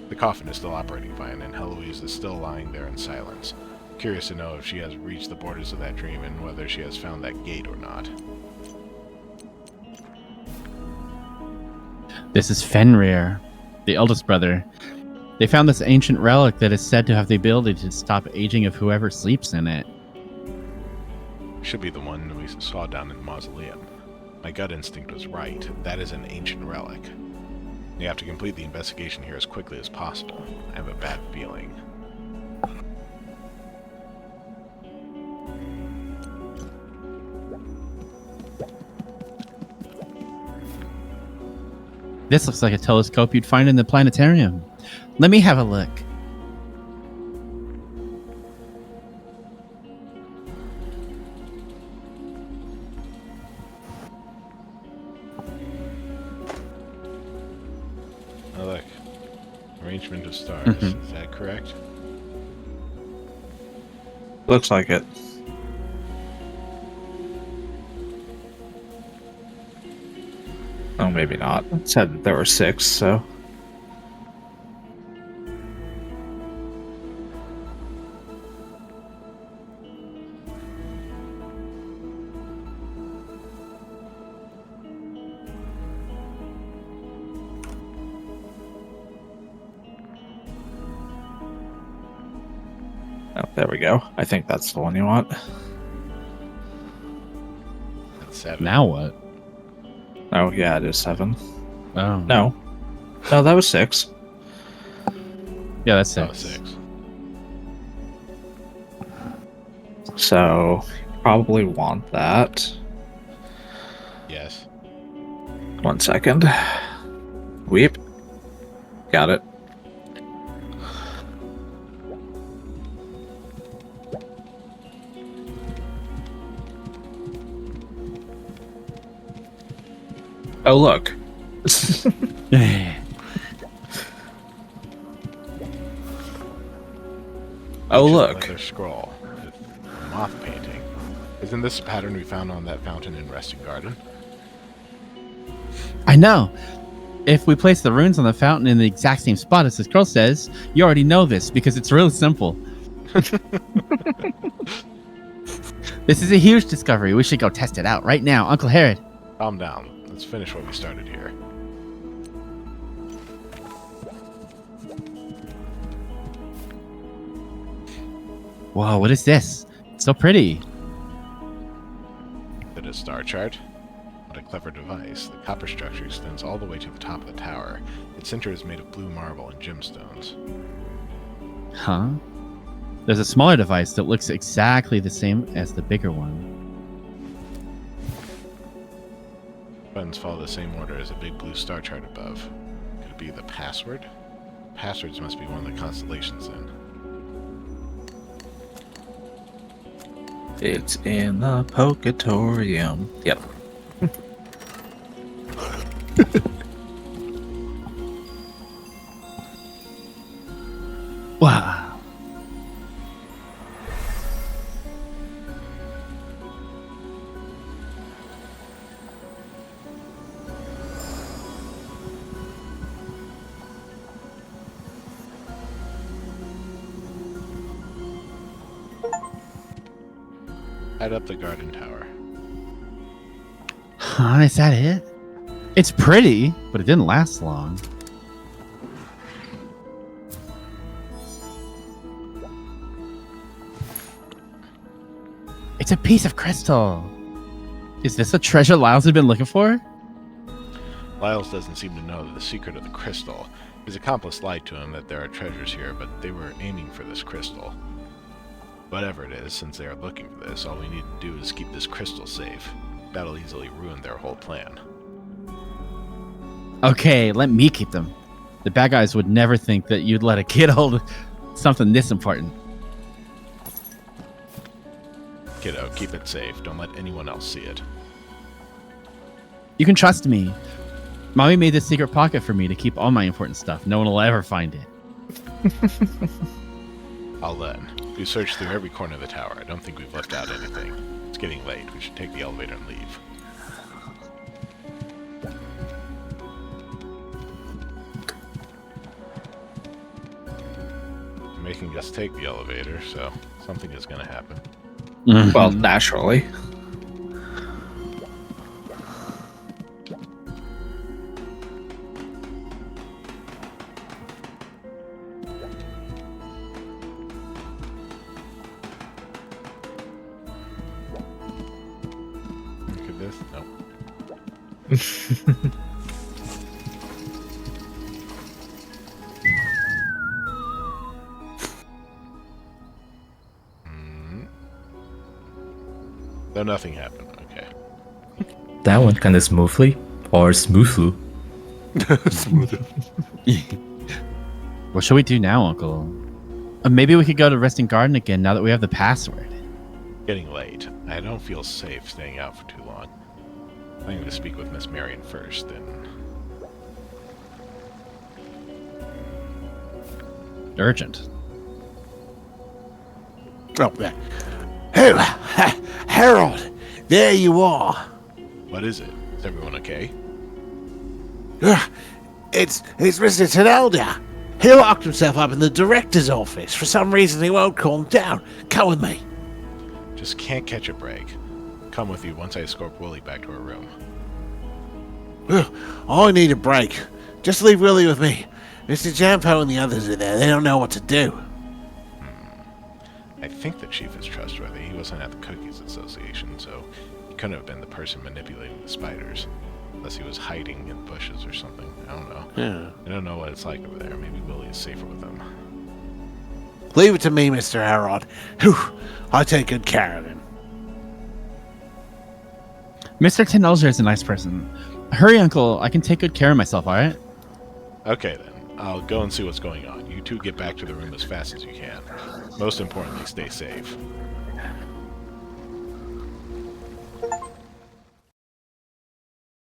The coffin is still operating fine, and Heloise is still lying there in silence. Curious to know if she has reached the borders of that dream and whether she has found that gate or not. This is Fenrir, the eldest brother. They found this ancient relic that is said to have the ability to stop aging of whoever sleeps in it. Should be the one we saw down in the mausoleum. My gut instinct was right. That is an ancient relic. You have to complete the investigation here as quickly as possible. I have a bad feeling. This looks like a telescope you'd find in the planetarium. Let me have a look. Oh, look. Arrangement of stars. Is that correct? Looks like it. Oh, maybe not. It said there were 6, so. Oh, there we go. I think that's the one you want. That's 7. Now what? Oh, yeah, it is 7. Oh. No. No, that was 6. Yeah, that's Oh, 6. 6. So, you probably want that. Yes. 1 second. Weep. Got it. Oh, look. Oh, look. Leather scroll with moth painting. Isn't this the pattern we found on that fountain in Resting Garden? I know. If we place the runes on the fountain in the exact same spot as the scroll says, you already know this because it's really simple. This is a huge discovery. We should go test it out right now. Uncle Herod. Calm down. Let's finish what we started here. Whoa, what is this? It's so pretty. It is a star chart. What a clever device. The copper structure extends all the way to the top of the tower. Its center is made of blue marble and gemstones. Huh? There's a smaller device that looks exactly the same as the bigger one. Buttons follow the same order as a big blue star chart above. Could it be the password? Passwords must be one of the constellations then. It's in the Poketorium. Yep. Wow. Head up the garden tower. Huh, is that it? It's pretty, but it didn't last long. It's a piece of crystal. Is this a treasure Lyles had been looking for? Lyles doesn't seem to know the secret of the crystal. His accomplice lied to him that there are treasures here, but they were aiming for this crystal. Whatever it is, since they are looking for this, all we need to do is keep this crystal safe. That'll easily ruin their whole plan. Okay, let me keep them. The bad guys would never think that you'd let a kid hold something this important. Kiddo, keep it safe. Don't let anyone else see it. You can trust me. Mommy made this secret pocket for me to keep all my important stuff. No one will ever find it. I'll we searched through every corner of the tower. I don't think we've left out anything. It's getting late. We should take the elevator and leave. You're making us take the elevator, so something is going to happen. Well, naturally. Look at this. No. No, nothing happened. Okay. That went kind of smoothly. Or smoothly. What should we do now, Uncle? Maybe we could go to Resting Garden again now that we have the password. Getting late. I don't feel safe staying out for too long. I'm going to speak with Miss Marion first, then. Urgent. Oh, there. Oh, Harold, there you are. What is it? Is everyone okay? It's Mr. Tenelda. He locked himself up in the director's office. For some reason, he won't calm down. Come with me. Just can't catch a break. Come with you once I escort Willie back to her room. I need a break. Just leave Willie with me. Mr. Jampo and the others are there. They don't know what to do. I think the chief is trustworthy. He wasn't at the Cookies Association, so he couldn't have been the person manipulating the spiders. Unless he was hiding in bushes or something. I don't know. Yeah. I don't know what it's like over there. Maybe Willie is safer with them. Leave it to me, Mr. Harold. Whew, I'll take good care of him. Mr. Tenelger is a nice person. Hurry, Uncle. I can take good care of myself, alright? Okay, then. I'll go and see what's going on. You two get back to the room as fast as you can. Most importantly, stay safe.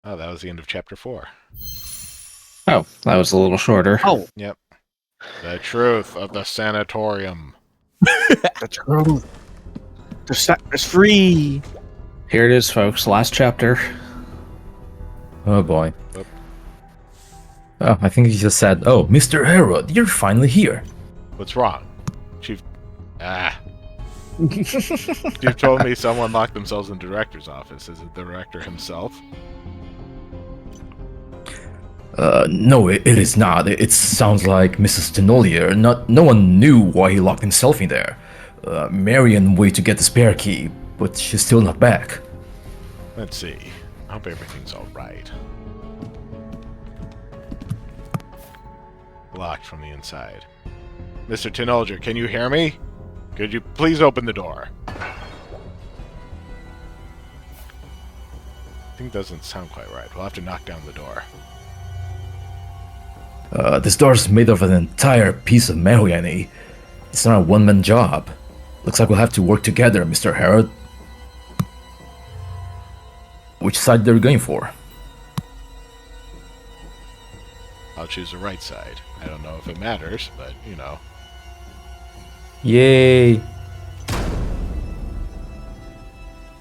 Oh, that was the end of chapter 4. Oh, that was a little shorter. Oh, Yep. The truth of the sanatorium. The truth. The set is free. Here it is, folks. Last chapter. Oh boy. Oop. Oh, I think he just said, "Oh, Mr. Harold, you're finally here." What's wrong? Chief... Ah. You told me someone locked themselves in the director's office. Is it the director himself? No, it is not. It sounds like Mrs. Tenolier. No one knew why he locked himself in there. Marion waited to get the spare key, but she's still not back. Let's see. I hope everything's alright. Locked from the inside. Mr. Tenolger, can you hear me? Could you please open the door? Thing doesn't sound quite right. We'll have to knock down the door. This door's made of an entire piece of mahogany. It's not a one-man job. Looks like we'll have to work together, Mr. Harold. Which side are you going for? I'll choose the right side. I don't know if it matters, but, you know. Yay!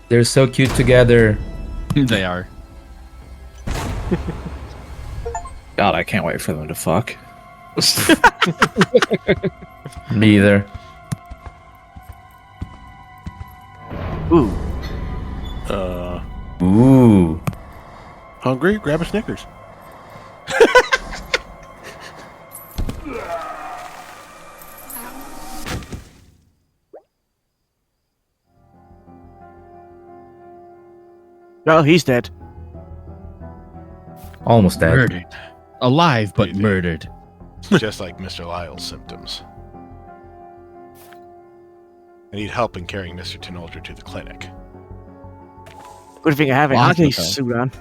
They're so cute together. They are. God, I can't wait for them to fuck. Me either. ooh. Ooh. Hungry? Grab a Snickers. Oh, he's dead. Almost dead. Murdered. Alive, but Indeed. murdered. Just like Mr. Lyle's symptoms. I need help in carrying Mr. Tenolger to the clinic. Good thing I have an Lots hockey of them. suit on.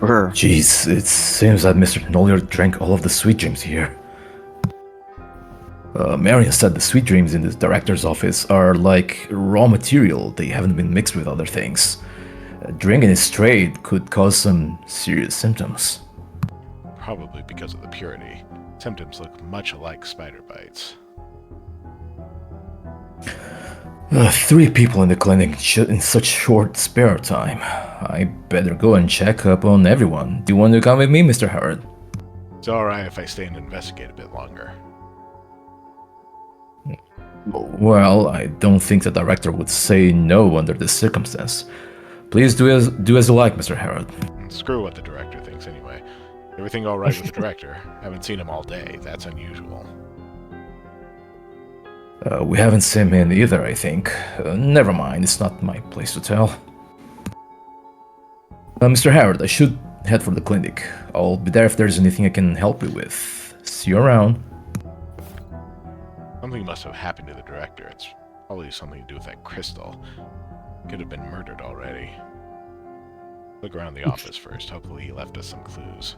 Brr. Jeez, it seems that Mr. Tenolier drank all of the sweet dreams here. Marion said the sweet dreams in the director's office are like raw material. They haven't been mixed with other things. Drinking it straight could cause some serious symptoms. probably because of the purity. Symptoms look much like spider bites. 3 people in the clinic in such short spare time. I better go and check up on everyone. Do you want to come with me, Mr. Howard? It's alright if I stay and investigate a bit longer. Well, I don't think the director would say no under this circumstance. Please do as you like, Mr. Howard. Screw what the director thinks anyway. Everything alright with the director? Haven't seen him all day. That's unusual. We haven't seen him either, I think. Never mind, it's not my place to tell. Mr. Howard, I should head for the clinic. I'll be there if there's anything I can help you with. See you around. Something must have happened to the director. It's probably something to do with that crystal. Could have been murdered already. Look around the office first. Hopefully he left us some clues.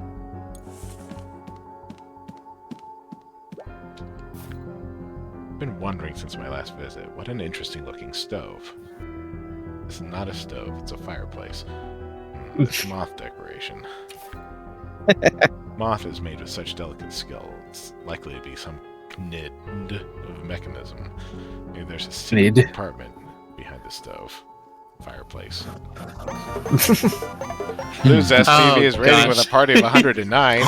I've been wondering since my last visit, what an interesting looking stove. This is not a stove, it's a fireplace. It's moth decoration. Moth is made with such delicate skill, it's likely to be some knit of mechanism. Maybe there's a secret compartment behind the stove. Fireplace. Blue's STV is rating with a party of 109.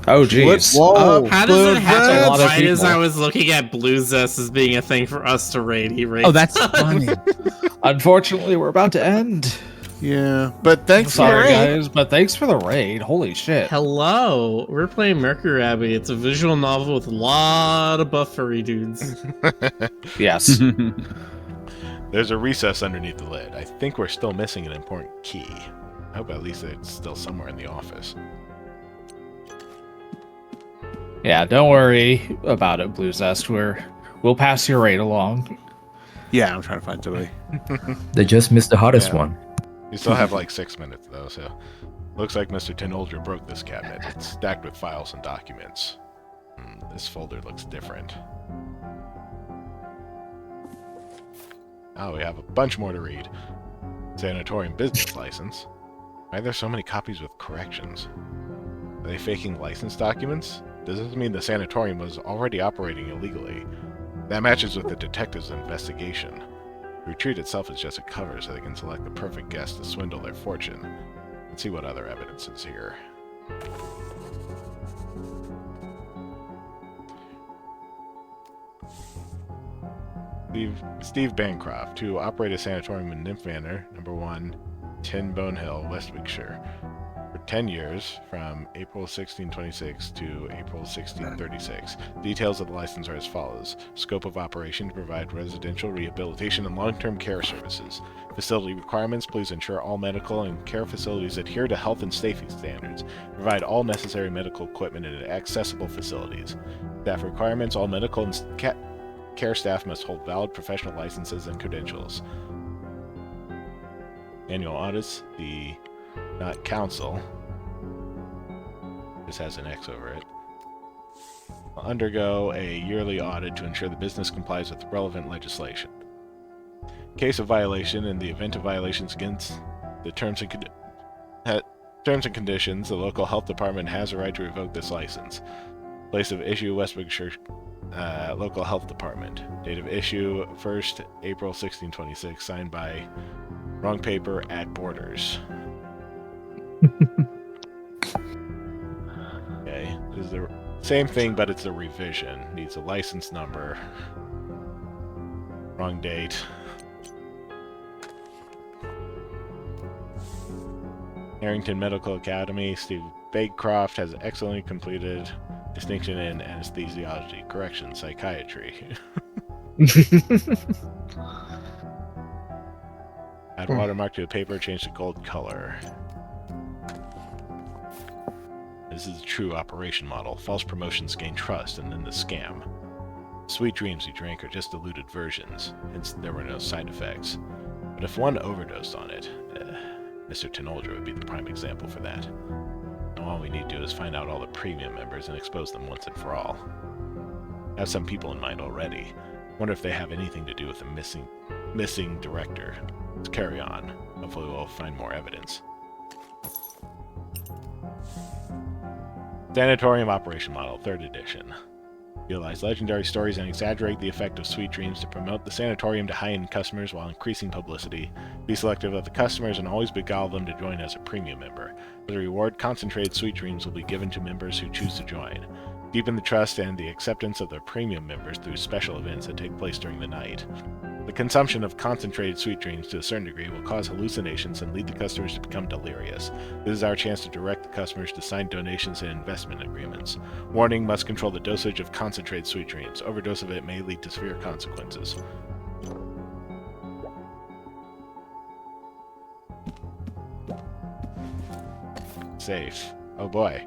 Oh, jeez. Whoa. How does it happen a lot of right as people. I was looking at Blue Zest as being a thing for us to rate? He rates. Oh, that's funny. Unfortunately, we're about to end. Yeah, but thanks for Sorry, the raid. guys, but thanks for the raid. Holy shit. Hello, we're playing Mercury Abbey. It's a visual novel with a lot of buff furry dudes. Yes. There's a recess underneath the lid. I think we're still missing an important key. I hope at least it's still somewhere in the office. Yeah, don't worry about it, Blue Zest. We'll pass your raid along. Yeah, I'm trying to find somebody. They just missed the hottest Yeah. one. You still have like 6 minutes though, so looks like Mr. Tinolger broke this cabinet. It's stacked with files and documents. This folder looks different. Oh, we have a bunch more to read. Sanatorium business license. Why are there so many copies with corrections? Are they faking license documents? Does this mean the sanatorium was already operating illegally? That matches with the detective's investigation. The retreat itself is just a cover so they can select the perfect guest to swindle their fortune. Let's see what other evidence is here. Steve Bancroft, to operate a sanatorium in Nymph Manor, number 1, Tin Bone Hill, West Wickshire, for 10 years, from April 1626 to April 1636. Details of the license are as follows. Scope of operation to provide residential rehabilitation and long-term care services. Facility requirements, please ensure all medical and care facilities adhere to health and safety standards. Provide all necessary medical equipment in accessible facilities. Staff requirements, all medical and care staff must hold valid professional licenses and credentials. Annual audits, the council, just has an X over it, will undergo a yearly audit to ensure the business complies with relevant legislation. In case of violation, in the event of violations against the terms and conditions, the local health department has a right to revoke this license. Place of issue, West Wickshire Local Health Department. Date of issue, 1st April 1626. Signed by wrong paper at Borders. Okay, this is the same thing, but it's a revision. Needs a license number. Wrong date. Harrington Medical Academy. Steve Bancroft has excellently completed distinction in anesthesiology, correction, psychiatry. Add watermark to the paper, change to gold color. This is a true operation model. False promotions gain trust, and then the scam. Sweet dreams you drank are just diluted versions, hence there were no side effects. But if one overdosed on it, Mr. Tinolger would be the prime example for that. Now all we need to do is find out all the premium members and expose them once and for all. I have some people in mind already. Wonder if they have anything to do with the missing director. Let's carry on. Hopefully we'll find more evidence. Sanatorium Operation Model, 3rd edition. Utilize legendary stories and exaggerate the effect of sweet dreams to promote the sanatorium to high-end customers while increasing publicity. Be selective of the customers and always beguile them to join as a premium member. As a reward, concentrated sweet dreams will be given to members who choose to join. Deepen the trust and the acceptance of their premium members through special events that take place during the night. The consumption of concentrated sweet dreams to a certain degree will cause hallucinations and lead the customers to become delirious. This is our chance to direct the customers to sign donations and investment agreements. Warning: must control the dosage of concentrated sweet dreams. Overdose of it may lead to severe consequences. Safe. Oh boy.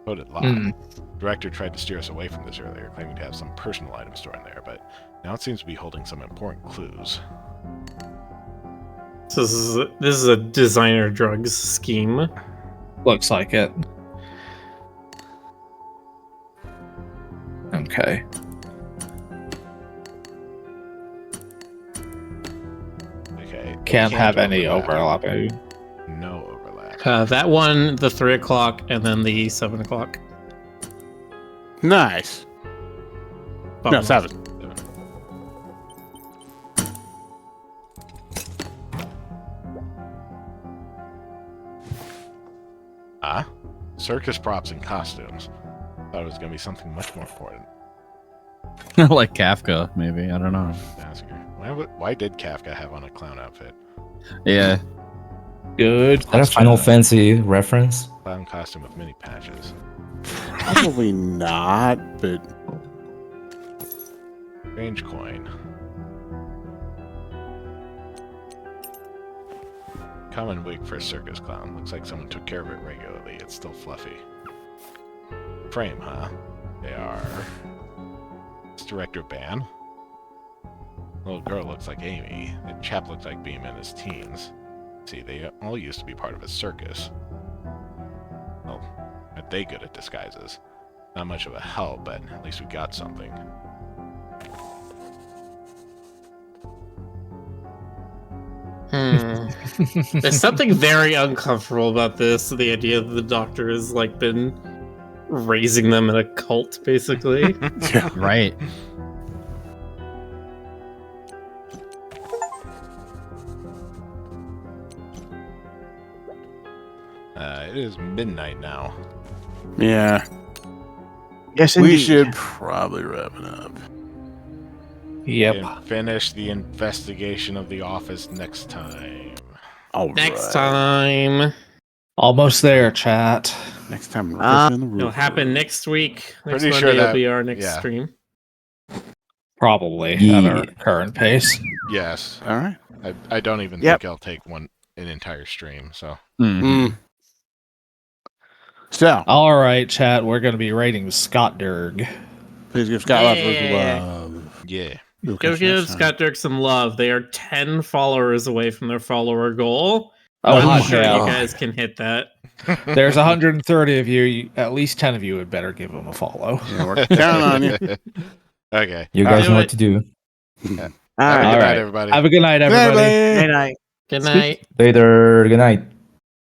Coded lock. Director tried to steer us away from this earlier, claiming to have some personal items stored in there, but now it seems to be holding some important clues. So this is a designer drugs scheme. Looks like it. Okay. Okay. Can't have any overlapping. No overlap. That one, the 3 o'clock, and then the 7 o'clock. Nice. No, 7. Ah? Circus props and costumes. Thought it was going to be something much more important. Like Kafka, maybe. I don't know. Massacre. Why did Kafka have on a clown outfit? Yeah. Good. Is that a Final Fantasy reference? Clown costume with many patches. Probably not, but Strange coin. Common wig for a circus clown. Looks like someone took care of it regularly. It's still fluffy. Frame, huh? They are... It's Director Ban. Little girl looks like Amy. The chap looks like Beam in his teens. See, they all used to be part of a circus. Well, aren't they good at disguises? Not much of a help, but at least we got something. There's something very uncomfortable about this. The idea that the doctor has like been raising them in a cult, basically. yeah. Right. It is midnight now. Yeah. Yes, We indeed. should probably wrap it up. Yep. And finish the investigation of the office next time. All Next right. time. Almost there, chat. Next time, Uh, Griffin in the room. It'll happen next week. Next Pretty Monday sure that- will be our next yeah. stream. Probably at Yeah. our current pace. Yes. All right. I don't even Yep. think I'll take an entire stream, so. Mhm. So, All right, chat. We're going to be rating Scott Derg. please give Scott lots of Yeah. love. Yeah. We'll Go catch you give next time. Scott Dirk some love. They are 10 followers away from their follower goal. Oh, I'm hot sure hell. you guys can hit that. There's 130 of you. At least 10 of you would better give him a follow. Yeah, we're counting on you. Okay. You guys Do know it. what to do. All Have a right. good All night, right. everybody. Have a good night, everybody. Good night. Good night. Later. Good night.